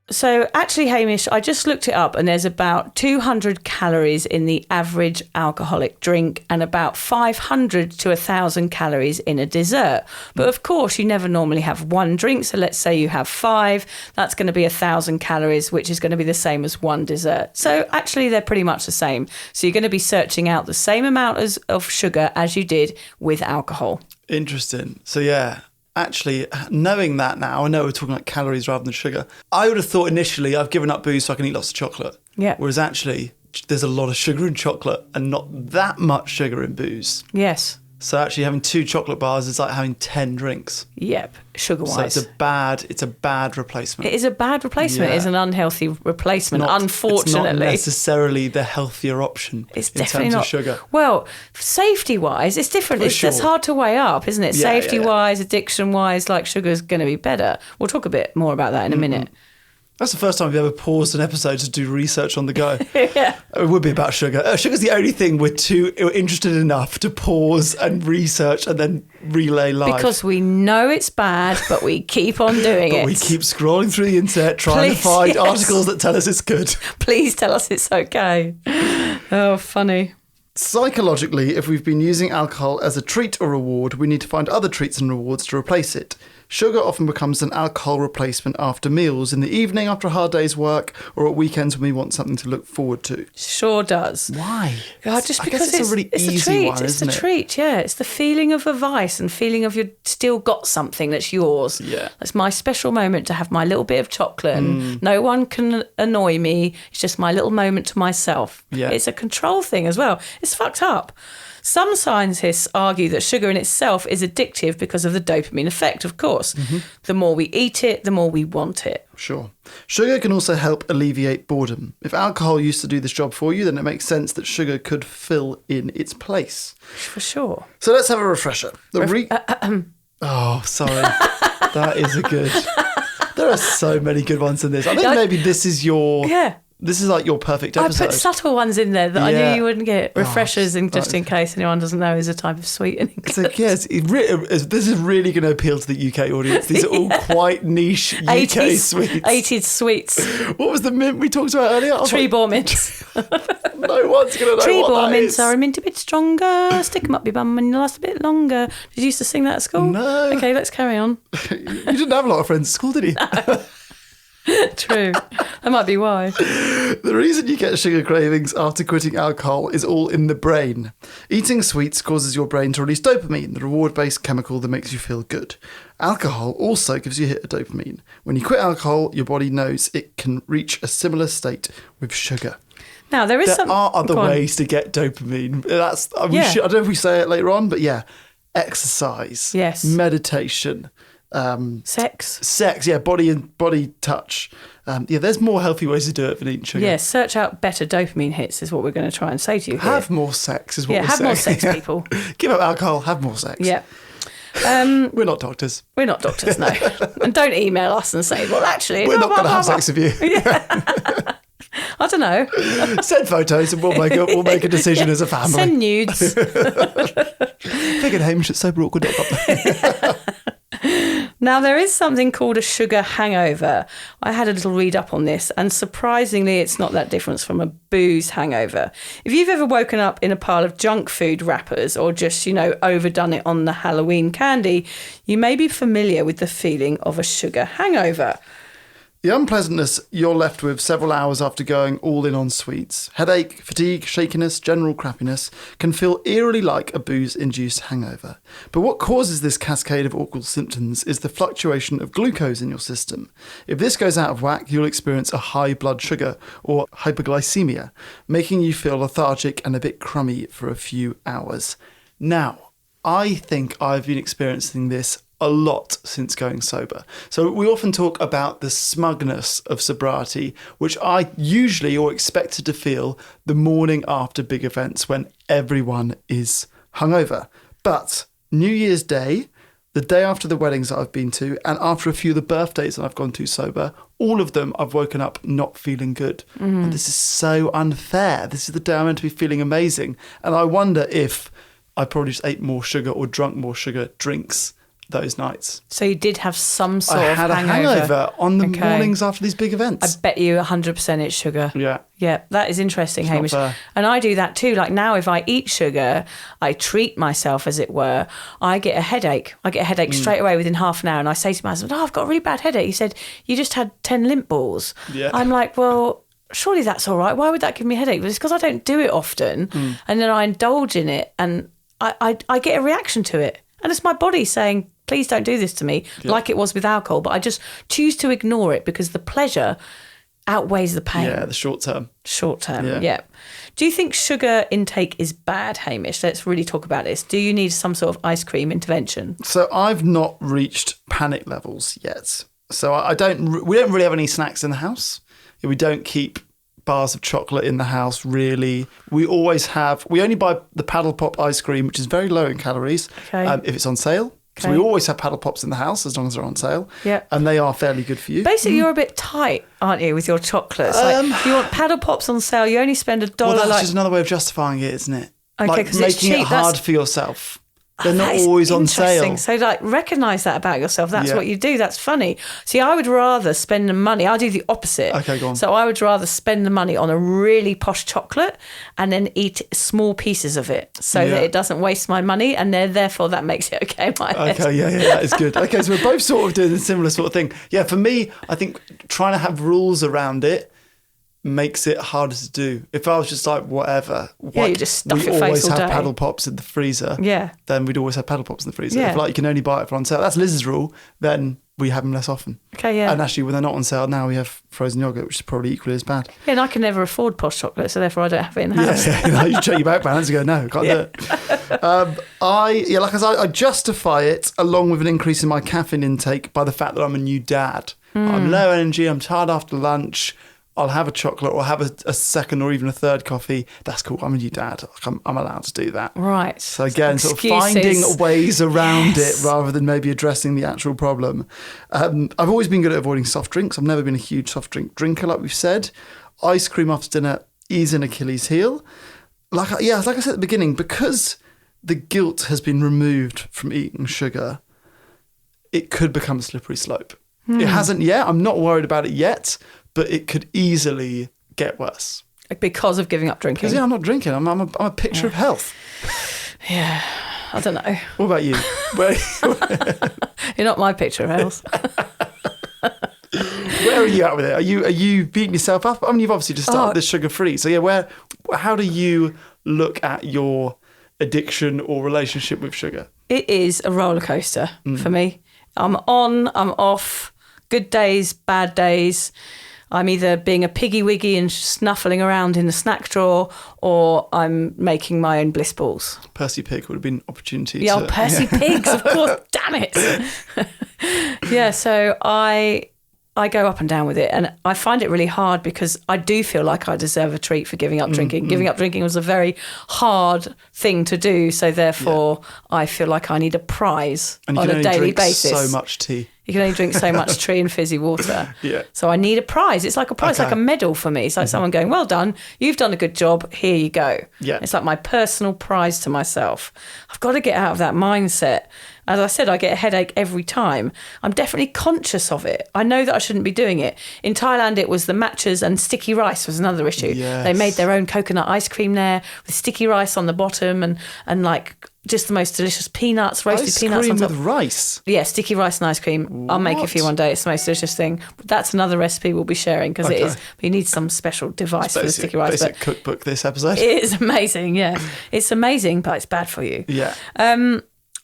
So actually, Hamish, I just looked it up and there's about 200 calories in the average alcoholic drink and about 500 to 1,000 calories in a dessert. But of course, you never normally have one drink. So let's say you have 5, that's going to be 1,000 calories, which is going to be the same as one dessert. So actually, they're pretty much the same. So you're going to be searching out the same amount of sugar as you did with alcohol. Interesting. So yeah. Actually, knowing that now, I know we're talking about calories rather than sugar. I would have thought initially I've given up booze so I can eat lots of chocolate. Yeah. Whereas actually, there's a lot of sugar in chocolate and not that much sugar in booze. Yes. So actually having 2 chocolate bars is like having 10 drinks. Yep, sugar-wise. So it's a bad replacement. It is a bad replacement. Yeah. It's an unhealthy replacement, unfortunately. It's not necessarily the healthier option It's in definitely terms not. of sugar. Well, safety-wise, it's different. It's hard to weigh up, isn't it? Yeah, Safety-wise, addiction-wise, like sugar's going to be better. We'll talk a bit more about that in a minute. That's the first time we've ever paused an episode to do research on the go. Yeah. It would be about sugar. Sugar's the only thing we're interested enough to pause and research and then relay live. Because we know it's bad, but we keep on doing it. But we keep scrolling through the internet trying to find articles that tell us it's good. Please tell us it's okay. Oh, funny. Psychologically, if we've been using alcohol as a treat or reward, we need to find other treats and rewards to replace it. Sugar often becomes an alcohol replacement after meals, in the evening after a hard day's work, or at weekends when we want something to look forward to. Sure does. Why? God, just I because guess it's a really easy treat. one, isn't It's it? the treat, yeah. It's the feeling of a vice and feeling of you've still got something that's yours. Yeah. That's my special moment to have my little bit of chocolate and no one can annoy me. It's just my little moment to myself. Yeah. It's a control thing as well. It's fucked up. Some scientists argue that sugar in itself is addictive because of the dopamine effect, of course. The more we eat it, the more we want it. Sure. Sugar can also help alleviate boredom. If alcohol used to do this job for you, then it makes sense that sugar could fill in its place. For sure. So let's have a refresher. Oh, sorry. That is a good... There are so many good ones in this. I think maybe this is your... Yeah. This is like your perfect episode. I put subtle ones in there that I knew Yeah. you wouldn't get. Refreshers, and just that- in case anyone doesn't know, is a type of sweetening. It's like, yes, this is really going to appeal to the UK audience. These are all quite niche UK sweets. 80s sweets. What was the mint we talked about earlier? I was Tree like, bore mints. no one's going to know Tree what bore that mints is. are a mint a bit stronger. Stick 'em up your bum and last a bit longer. Did you used to sing that at school? No. Okay, let's carry on. You didn't have a lot of friends at school, did you? True. That might be why. The reason you get sugar cravings after quitting alcohol is all in the brain. Eating sweets causes your brain to release dopamine, the reward-based chemical that makes you feel good. Alcohol also gives you a hit of dopamine. When you quit alcohol, your body knows it can reach a similar state with sugar. Now, there There some... are other Go on. ways to get dopamine. I Yeah. don't know if we say it later on, but yeah, exercise, Yes. meditation, Sex. yeah, body touch. Yeah, there's more healthy ways to do it than eating sugar. Yeah, search out better dopamine hits is what we're going to try and say to you here. Have more sex is what we're have saying. more sex, people. Give up alcohol, have more sex. Yeah. We're not doctors. We're not doctors, no. And don't email us and say, well, actually... We're blah, not going to blah, have blah, sex with you. I don't know. Send photos and we'll make a decision as a family. Send nudes. Think at Hamish at soberawkward.com. Now, there is something called a sugar hangover. I had a little read up on this, and surprisingly, it's not that different from a booze hangover. If you've ever woken up in a pile of junk food wrappers or just, overdone it on the Halloween candy, you may be familiar with the feeling of a sugar hangover. The unpleasantness you're left with several hours after going all in on sweets. Headache, fatigue, shakiness, general crappiness can feel eerily like a booze-induced hangover. But what causes this cascade of awkward symptoms is the fluctuation of glucose in your system. If this goes out of whack, you'll experience a high blood sugar or hyperglycemia, making you feel lethargic and a bit crummy for a few hours. Now, I think I've been experiencing this a lot since going sober. So we often talk about the smugness of sobriety, which I usually or expected to feel the morning after big events when everyone is hungover. But New Year's Day, the day after the weddings that I've been to, and after a few of the birthdays that I've gone to sober, all of them I've woken up not feeling good. And this is so unfair. This is the day I'm meant to be feeling amazing. And I wonder if I probably just ate more sugar or drunk more sugar drinks those nights. So you did have some sort of hangover. I had a hangover on the mornings after these big events. I bet you 100% it's sugar. Yeah. Yeah, that is interesting, It's Hamish. not fair. And I do that too. Like now, if I eat sugar, I treat myself, as it were. I get a headache. I get a headache straight away within half an hour. And I say to my husband, I've got a really bad headache. He said, you just had 10 lint balls. Yeah. I'm like, well, surely that's all right. Why would that give me a headache? But it's because I don't do it often. And then I indulge in it and I get a reaction to it. And it's my body saying, please don't do this to me, like it was with alcohol. But I just choose to ignore it because the pleasure outweighs the pain. Yeah, the short term. Short term, yeah. Do you think sugar intake is bad, Hamish? Let's really talk about this. Do you need some sort of ice cream intervention? So I've not reached panic levels yet. So we don't really have any snacks in the house. We don't keep bars of chocolate in the house, really. We only buy the paddle pop ice cream, which is very low in calories, if it's on sale. So we always have paddle pops in the house as long as they're on sale. Yeah. And they are fairly good for you. Basically, you're a bit tight, aren't you, with your chocolates? Like, you want paddle pops on sale, you only spend $1. Well, that's just another way of justifying it, isn't it? Okay, like 'cause it's making cheap. it hard for yourself. They're not That is always on interesting. sale. So, like, recognise that about yourself. That's what you do. That's funny. See, I would rather spend the money. I do the opposite. Okay, go on. So I would rather spend the money on a really posh chocolate and then eat small pieces of it so that it doesn't waste my money. And then, therefore, that makes it okay in my head. Okay, yeah, that is good. Okay, so we're both sort of doing a similar sort of thing. Yeah, for me, I think trying to have rules around it makes it harder to do. If I was just like, whatever. Yeah, you just stuff we your face always all have day. paddle pops in the freezer. Yeah. Then we'd always have paddle pops in the freezer. Yeah. If like you can only buy it for on sale, that's Liz's rule, then we have them less often. Okay, yeah. And actually, when they're not on sale now, we have frozen yogurt, which is probably equally as bad. Yeah, and I can never afford posh chocolate, so therefore I don't have it in the house. Yeah, you check your bank balance and go, no, can't do it. I justify it along with an increase in my caffeine intake by the fact that I'm a new dad. I'm low energy, I'm tired after lunch. I'll have a chocolate or have a second or even a third coffee. That's cool. I'm a new dad. I'm allowed to do that. Right. So again, sort of Excuses. finding ways around it rather than maybe addressing the actual problem. I've always been good at avoiding soft drinks. I've never been a huge soft drink drinker, like we've said. Ice cream after dinner is an Achilles heel. Like I said at the beginning, because the guilt has been removed from eating sugar, it could become a slippery slope. It hasn't yet. I'm not worried about it yet, but it could easily get worse. Because of giving up drinking. Because I'm not drinking. I'm a picture of health. Yeah, I don't know. What about you? You're not my picture of health. Where are you at with it? Are you beating yourself up? I mean, you've obviously just started this sugar-free. So yeah, how do you look at your addiction or relationship with sugar? It is a roller coaster for me. I'm on, I'm off, good days, bad days. I'm either being a piggy wiggy and snuffling around in the snack drawer, or I'm making my own bliss balls. Percy Pig would have been an opportunity. Yeah, Percy Pigs, of course. Damn it. Yeah, so I go up and down with it, and I find it really hard because I do feel like I deserve a treat for giving up drinking. Giving up drinking was a very hard thing to do, so therefore I feel like I need a prize and you on can a only daily drink basis. so much tea. You can only drink so much tree and fizzy water. Yeah. So I need a prize. It's like a prize, like a medal for me. It's like someone going, well done, you've done a good job, here you go. Yeah. It's like my personal prize to myself. I've got to get out of that mindset. As I said, I get a headache every time. I'm definitely conscious of it. I know that I shouldn't be doing it. In Thailand, it was the matchas and sticky rice was another issue. Yes. They made their own coconut ice cream there with sticky rice on the bottom and like just the most delicious peanuts, roasted Ice peanuts cream on top. with rice. Yeah, sticky rice and ice cream. I'll make it for you one day. It's the most delicious thing. That's another recipe we'll be sharing because it is. You need some special device for the sticky rice. Basic cookbook this episode. It is amazing, yeah. It's amazing, but it's bad for you. Yeah.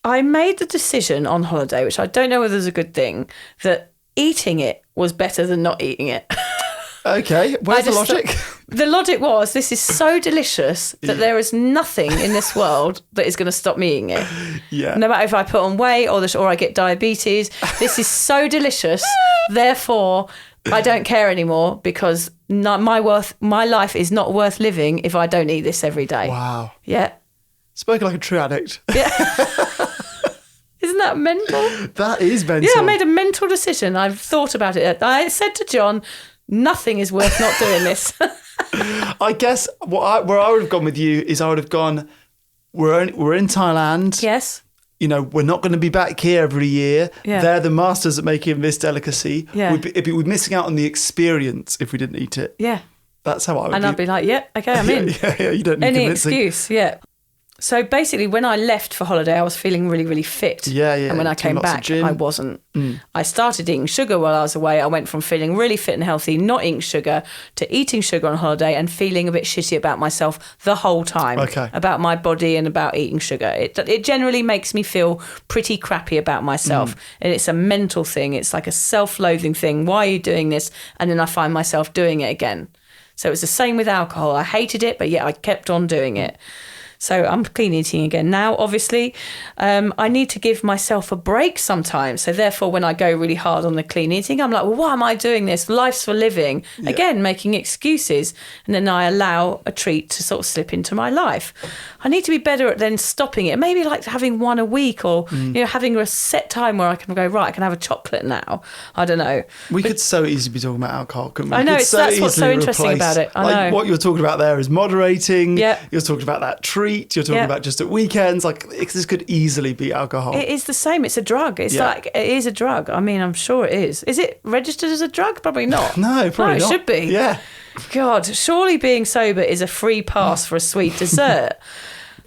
I made the decision on holiday, which I don't know whether it's a good thing, that eating it was better than not eating it. Okay, where's the logic? The logic was, this is so delicious that there is nothing in this world that is going to stop me eating it. Yeah. No matter if I put on weight or I get diabetes, this is so delicious. Therefore, I don't care anymore because my life is not worth living if I don't eat this every day. Wow. Yeah. Spoken like a true addict. Yeah. Isn't that mental? That is mental. Yeah, I made a mental decision. I've thought about it. I said to John, nothing is worth not doing this. I guess where I would have gone with you is I would have gone, we're in Thailand. Yes. You know, we're not going to be back here every year. Yeah. They're the masters at making this delicacy. Yeah. We'd be missing out on the experience if we didn't eat it. Yeah. That's how I would And I'd be like, yep, okay, I'm in. Yeah, you don't need Any convincing. excuse, yeah. So basically, when I left for holiday, I was feeling really, really fit. Yeah. And when I Doing came lots of back, gym. I wasn't. I started eating sugar while I was away. I went from feeling really fit and healthy, not eating sugar, to eating sugar on holiday and feeling a bit shitty about myself the whole time. Okay. About my body and about eating sugar. It generally makes me feel pretty crappy about myself. And it's a mental thing. It's like a self-loathing thing. Why are you doing this? And then I find myself doing it again. So it was the same with alcohol. I hated it, but yet I kept on doing it. So I'm clean eating again now, obviously. I need to give myself a break sometimes. So therefore, when I go really hard on the clean eating, I'm like, well, why am I doing this? Life's for living. Yeah. Again, making excuses. And then I allow a treat to sort of slip into my life. I need to be better at then stopping it. Maybe like having one a week or having a set time where I can go, right, I can have a chocolate now. I don't know. We could so easily be talking about alcohol, couldn't we? I know, that's what's so interesting about it. I know. What you're talking about there is moderating. Yeah. You're talking about that treat. You're talking about just at weekends. Like, this could easily be alcohol. It is the same. It's a drug. It's like, it is a drug. I mean, I'm sure it is. Is it registered as a drug? Probably not. No, probably not. It should be. Yeah. God, surely being sober is a free pass for a sweet dessert.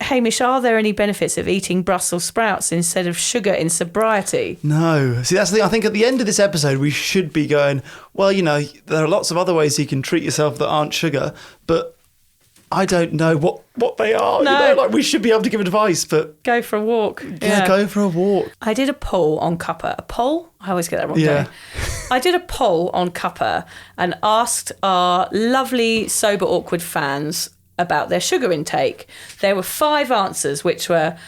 Hamish, are there any benefits of eating Brussels sprouts instead of sugar in sobriety? No. See, that's the thing. I think at the end of this episode, we should be going, well, you know, there are lots of other ways you can treat yourself that aren't sugar, but I don't know what they are. No. You know, like, we should be able to give advice, but Go for a walk. yeah, go for a walk. I did a poll on Cuppa. A poll? I always get that wrong, Yeah. don't I? I did a poll on Cuppa and asked our lovely Sober Awkward fans about their sugar intake. There were 5 answers, which were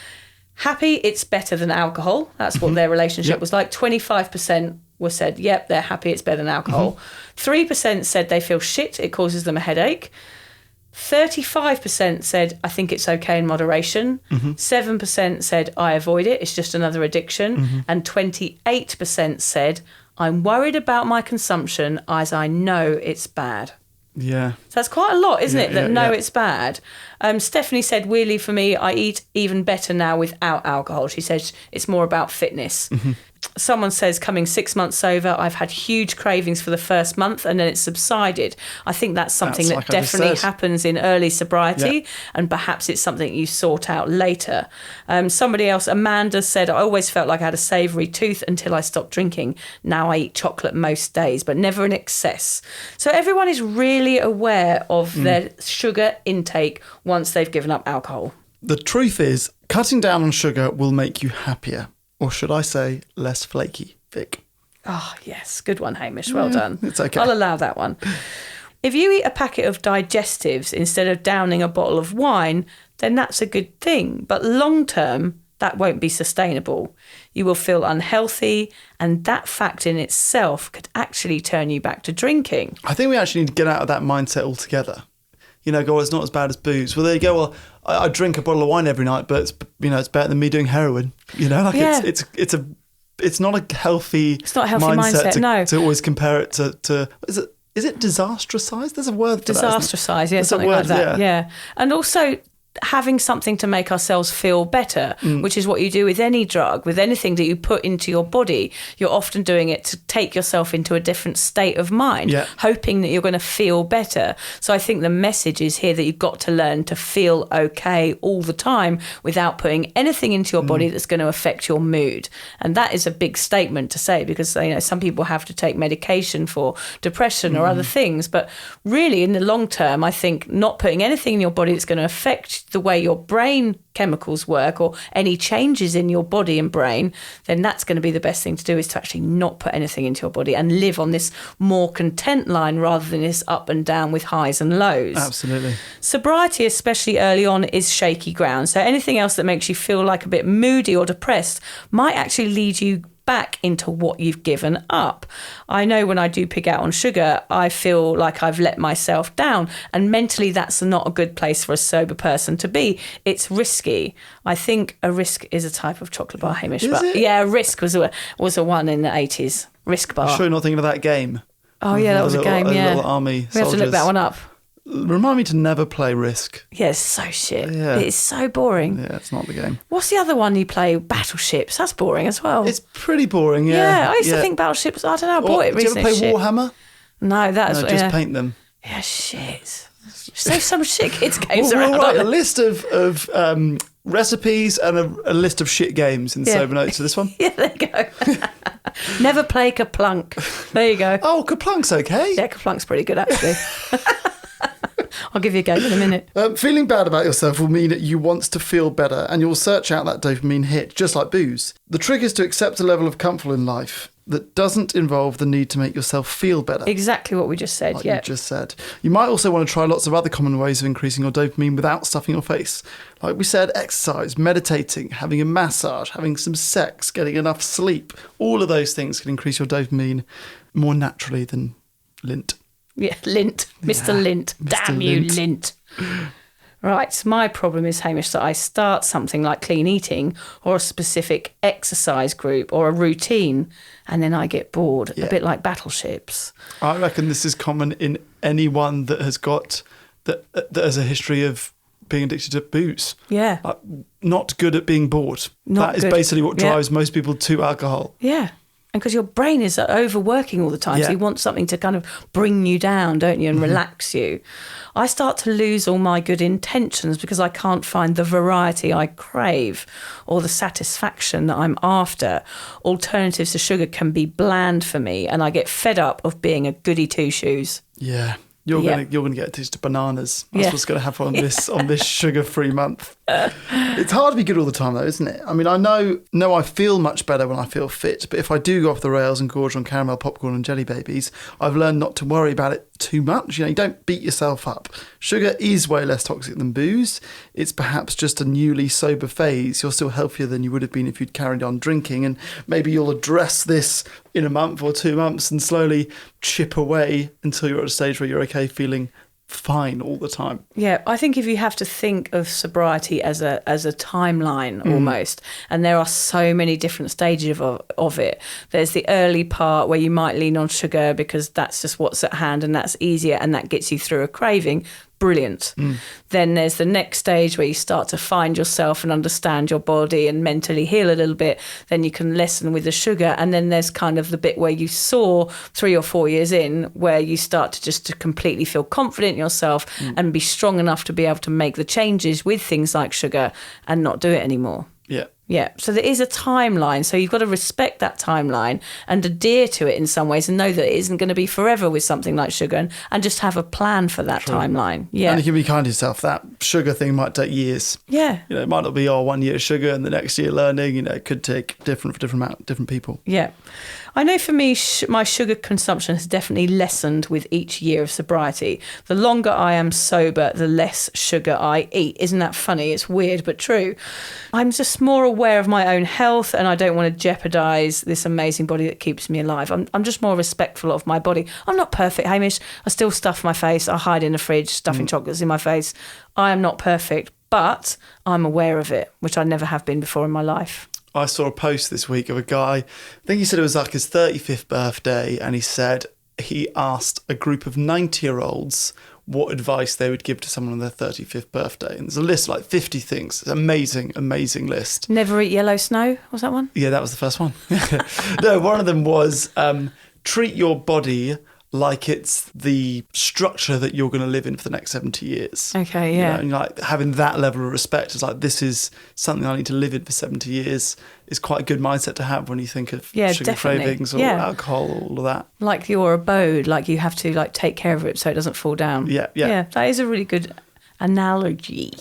happy it's better than alcohol. That's what their relationship was like. 25% were said, yep, they're happy it's better than alcohol. 3% said they feel shit, it causes them a headache. 35% said, I think it's okay in moderation. 7% said, I avoid it, it's just another addiction. And 28% said, I'm worried about my consumption as I know it's bad. Yeah. So that's quite a lot, isn't it, that know yeah. it's bad. Stephanie said, weirdly for me, I eat even better now without alcohol. She says it's more about fitness. Someone says, coming 6 months sober, I've had huge cravings for the first month and then it's subsided. I think that's something that like I just definitely said. happens in early sobriety, Yeah. and perhaps it's something you sort out later. Somebody else, Amanda, said, I always felt like I had a savoury tooth until I stopped drinking. Now I eat chocolate most days, but never in excess. So everyone is really aware of their sugar intake once they've given up alcohol. The truth is, cutting down on sugar will make you happier. Or should I say, less flaky, Vic? Oh, yes. Good one, Hamish. Well done. It's okay. I'll allow that one. If you eat a packet of digestives instead of downing a bottle of wine, then that's a good thing. But long term, that won't be sustainable. You will feel unhealthy, and that fact in itself could actually turn you back to drinking. I think we actually need to get out of that mindset altogether. You know, go, well, it's not as bad as booze. Well, there you go. Well, I drink a bottle of wine every night, but it's better than me doing heroin. You know, like Yeah. it's not a healthy. It's not a healthy mindset, no. To always compare it to is it disastrous size? There's a word for that. Disaster size, yeah, There's a something word, like that. Yeah. And also, having something to make ourselves feel better, which is what you do with any drug, with anything that you put into your body. You're often doing it to take yourself into a different state of mind, hoping that you're going to feel better. So I think the message is here that you've got to learn to feel okay all the time without putting anything into your body that's going to affect your mood. And that is a big statement to say, because some people have to take medication for depression or other things. But really, in the long term, I think not putting anything in your body that's going to affect the way your brain chemicals work or any changes in your body and brain, then that's going to be the best thing to do, is to actually not put anything into your body and live on this more content line rather than this up and down with highs and lows. Absolutely. Sobriety, especially early on, is shaky ground. So anything else that makes you feel like a bit moody or depressed might actually lead you back into what you've given up. I know when I do pig out on sugar, I feel like I've let myself down, and mentally that's not a good place for a sober person to be. It's risky. I think a Risk is a type of chocolate bar, Hamish. Is it? Yeah, Risk was a one in the 80s. Risk bar. I'm sure you're not thinking of that game. Oh yeah, that was a game, yeah. Little army We have to look that one up. Remind me to never play Risk. Yeah, it's so shit. Yeah. It's so boring. Yeah, it's not the game. What's the other one you play? Battleships. That's boring as well. It's pretty boring, yeah. Yeah, I used to think Battleships, I don't know, I bought it Do you ever recently. play Warhammer? No, that's... No, just paint them. Yeah, shit. So some shit kids games We'll around. write a list of recipes and a list of shit games in Sober Notes for this one. Yeah, there you go. Never play Kaplunk. There you go. Oh, Kaplunk's okay. Yeah, Kaplunk's pretty good, actually. I'll give you a go in a minute. Feeling bad about yourself will mean that you want to feel better, and you'll search out that dopamine hit, just like booze. The trick is to accept a level of comfort in life that doesn't involve the need to make yourself feel better. Exactly what we just said, Like you just said. You might also want to try lots of other common ways of increasing your dopamine without stuffing your face. Like we said, exercise, meditating, having a massage, having some sex, getting enough sleep. All of those things can increase your dopamine more naturally than lint. Yeah, Lint. Mr. Lint. Mr. Damn you, Lint. Right, my problem is, Hamish, that I start something like clean eating or a specific exercise group or a routine, and then I get bored, a bit like Battleships. I reckon this is common in anyone that has got that has a history of being addicted to booze. Yeah. Like, not good at being bored. Not that is good. basically what drives most people to alcohol. Yeah. And because your brain is overworking all the time, so you want something to kind of bring you down, don't you, and relax you. I start to lose all my good intentions because I can't find the variety I crave or the satisfaction that I'm after. Alternatives to sugar can be bland for me, and I get fed up of being a goody two-shoes. Yeah. You're gonna get addicted to bananas. That's what's gonna happen on this sugar-free month. It's hard to be good all the time, though, isn't it? I mean, I know I feel much better when I feel fit, but if I do go off the rails and gorge on caramel popcorn and jelly babies, I've learned not to worry about it too much. You don't beat yourself up. Sugar is way less toxic than booze. It's perhaps just a newly sober phase. You're still healthier than you would have been if you'd carried on drinking, and maybe you'll address this in a month or 2 months and slowly chip away until you're at a stage where you're okay, feeling fine all the time. Yeah, I think if you have to think of sobriety as a timeline almost, and there are so many different stages of it. There's the early part where you might lean on sugar because that's just what's at hand and that's easier and that gets you through a craving. Brilliant. Then there's the next stage where you start to find yourself and understand your body and mentally heal a little bit. Then you can lessen with the sugar. And then there's kind of the bit where you saw 3 or 4 years in where you start to completely feel confident in yourself and be strong enough to be able to make the changes with things like sugar and not do it anymore. Yeah. Yeah, so there is a timeline. So you've got to respect that timeline and adhere to it in some ways and know that it isn't going to be forever with something like sugar and just have a plan for that timeline. Yeah. And you can be kind to yourself. That sugar thing might take years. Yeah. It might not be 1 year sugar and the next year learning. It could take different for different people. Yeah. I know for me, my sugar consumption has definitely lessened with each year of sobriety. The longer I am sober, the less sugar I eat. Isn't that funny? It's weird, but true. I'm just more aware of my own health and I don't want to jeopardise this amazing body that keeps me alive. I'm just more respectful of my body. I'm not perfect, Hamish. I still stuff my face. I hide in the fridge, stuffing chocolates in my face. I am not perfect, but I'm aware of it, which I never have been before in my life. I saw a post this week of a guy, I think he said it was like his 35th birthday, and he said he asked a group of 90-year-olds what advice they would give to someone on their 35th birthday. And there's a list of like 50 things. It's an amazing, amazing list. Never eat yellow snow, was that one? Yeah, that was the first one. No, one of them was treat your body like it's the structure that you're going to live in for the next 70 years. Okay, yeah. And like having that level of respect is like, this is something I need to live in for 70 years is quite a good mindset to have when you think of sugar definitely. cravings or alcohol, all of that. Like your abode, like you have to like take care of it so it doesn't fall down. Yeah. Yeah, that is a really good analogy.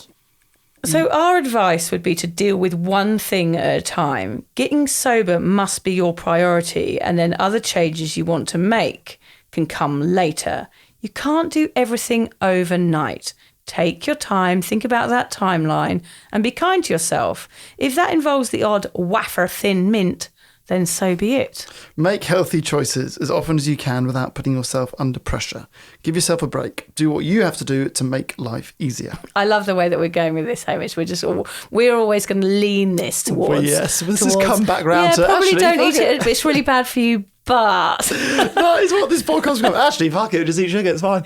So our advice would be to deal with one thing at a time. Getting sober must be your priority, and then other changes you want to make can come later. You can't do everything overnight. Take your time, think about that timeline, and be kind to yourself. If that involves the odd wafer thin mint, then so be it. Make healthy choices as often as you can without putting yourself under pressure. Give yourself a break. Do what you have to do to make life easier. I love the way that we're going with this, Hamish. We're always going to lean this towards. Well, yes, this has come back round to probably actually, don't eat it. It's really bad for you, but that is what this podcast is about. Actually, fuck it, just eat sugar, it's fine.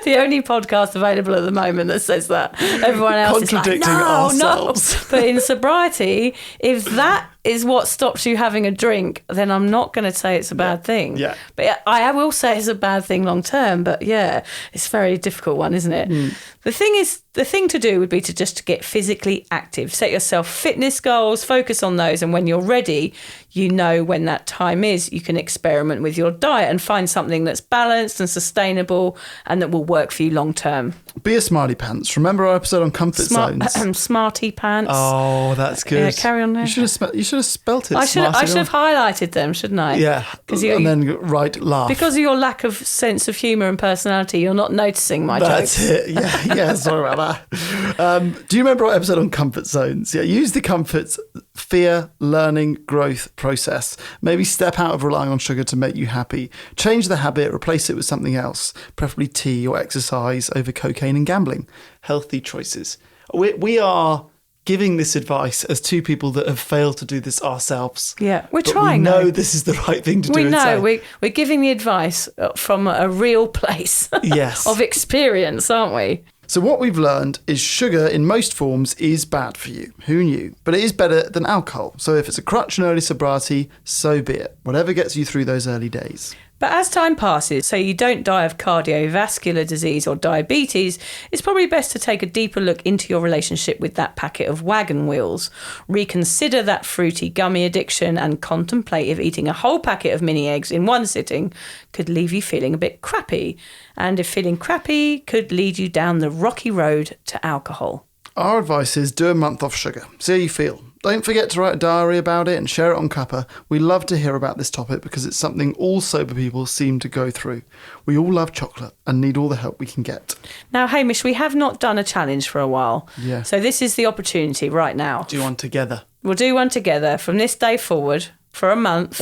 the only podcast available at the moment that says that. Everyone else contradicting is like, ourselves. No. But in sobriety, if that is what stops you having a drink, then I'm not going to say it's a bad thing. Yeah. But I will say it's a bad thing long term. But yeah, it's a very difficult one, isn't it? The thing to do would be to just get physically active. Set yourself fitness goals, focus on those. And when you're ready, you know when that time is, you can experiment with your diet and find something that's balanced and sustainable and that will work for you long term. Be a smarty pants. Remember our episode on comfort zones? Smarty pants. Oh, that's good. Yeah, carry on there. You should have spelt it. I should have highlighted them, shouldn't I? Yeah. And then laugh. Because of your lack of sense of humour and personality, you're not noticing my jokes. That's it. Yeah, sorry about that. Do you remember our episode on comfort zones? Yeah, use the comforts, fear, learning, growth process. Maybe step out of relying on sugar to make you happy. Change the habit, replace it with something else, preferably tea or exercise over cocaine and gambling. Healthy choices. We are giving this advice as two people that have failed to do this ourselves. Yeah, we're but trying. We know this is the right thing to do. We know we're giving the advice from a real place. Yes. Of experience, aren't we? So what we've learned is sugar in most forms is bad for you. Who knew? But it is better than alcohol. So if it's a crutch in early sobriety, so be it. Whatever gets you through those early days. But as time passes, so you don't die of cardiovascular disease or diabetes, it's probably best to take a deeper look into your relationship with that packet of wagon wheels. Reconsider that fruity gummy addiction and contemplate if eating a whole packet of mini eggs in one sitting could leave you feeling a bit crappy. And if feeling crappy could lead you down the rocky road to alcohol. Our advice is do a month off sugar. See how you feel. Don't forget to write a diary about it and share it on Cuppa. We love to hear about this topic because it's something all sober people seem to go through. We all love chocolate and need all the help we can get. Now, Hamish, we have not done a challenge for a while. Yeah. So this is the opportunity right now. Do one together. We'll do one together from this day forward for a month.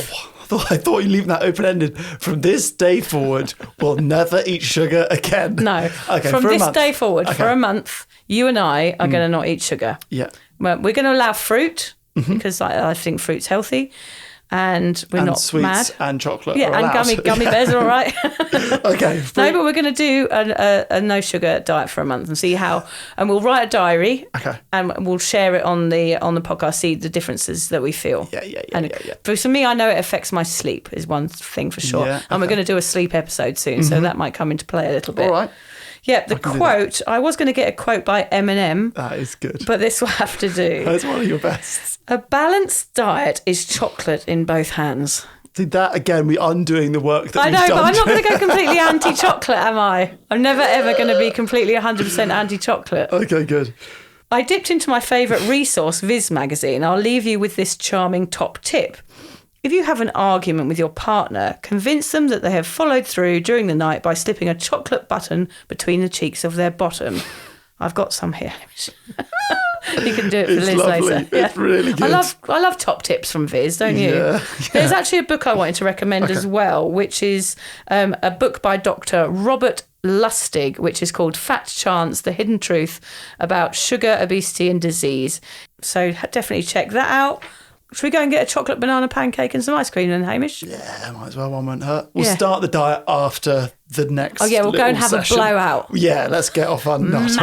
I thought you were leaving that open-ended. From this day forward, we'll never eat sugar again. No. Okay, from for this a month. day forward, for a month, you and I are going to not eat sugar. Yeah. Well, we're going to allow fruit because I think fruit's healthy. And we're not sweets mad. And chocolate. Yeah, are and allowed. gummy bears are all right. Okay. No, but we're going to do a no sugar diet for a month and see how. And we'll write a diary. Okay. And we'll share it on the podcast. See the differences that we feel. Yeah. But for me, I know it affects my sleep. Is one thing for sure. Yeah, and we're going to do a sleep episode soon, so that might come into play a little bit. All right. Yeah, the quote. I was going to get a quote by Eminem. That is good. But this will have to do. That's one of your best. A balanced diet is chocolate in both hands. See, that again, we're undoing the work that we've done. I know, but I'm not going to go completely anti-chocolate, am I? I'm never ever going to be completely 100% anti-chocolate. Okay, good. I dipped into my favourite resource, Viz magazine. I'll leave you with this charming top tip. If you have an argument with your partner, convince them that they have followed through during the night by slipping a chocolate button between the cheeks of their bottom. I've got some here. You can do it for Liz lovely. later. It's really good. I love top tips from Viz, don't you? Yeah. There's actually a book I wanted to recommend as well, which is a book by Dr. Robert Lustig, which is called Fat Chance, The Hidden Truth About Sugar, Obesity and Disease. So definitely check that out. Should we go and get a chocolate banana pancake and some ice cream then, Hamish? Yeah, might as well. One won't hurt. We'll Yeah. start the diet after the next. Oh, yeah, we'll go and have session. a blowout. Yeah, let's get off our nuts.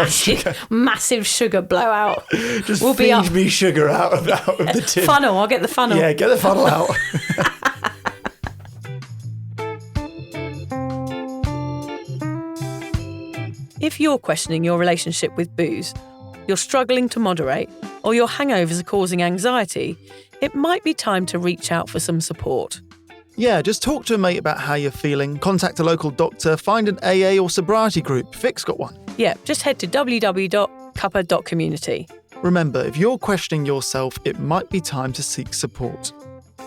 Massive sugar blowout. Just We'll be feed up. me sugar out of the tin. Funnel, I'll get the funnel. Yeah, get the funnel out. If you're questioning your relationship with booze, you're struggling to moderate, or your hangovers are causing anxiety, it might be time to reach out for some support. Yeah, just talk to a mate about how you're feeling, contact a local doctor, find an AA or sobriety group. Vic's got one. Yeah, just head to www.cuppa.community. Remember, if you're questioning yourself, it might be time to seek support.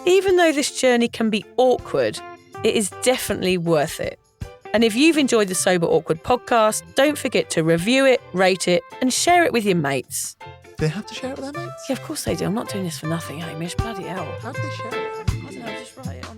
Even though this journey can be awkward, it is definitely worth it. And if you've enjoyed the Sober Awkward podcast, don't forget to review it, rate it, and share it with your mates. Do they have to share it with their mates? Yeah, of course they do. I'm not doing this for nothing, Hamish. Bloody hell. How do they share it? I don't know, just write it on.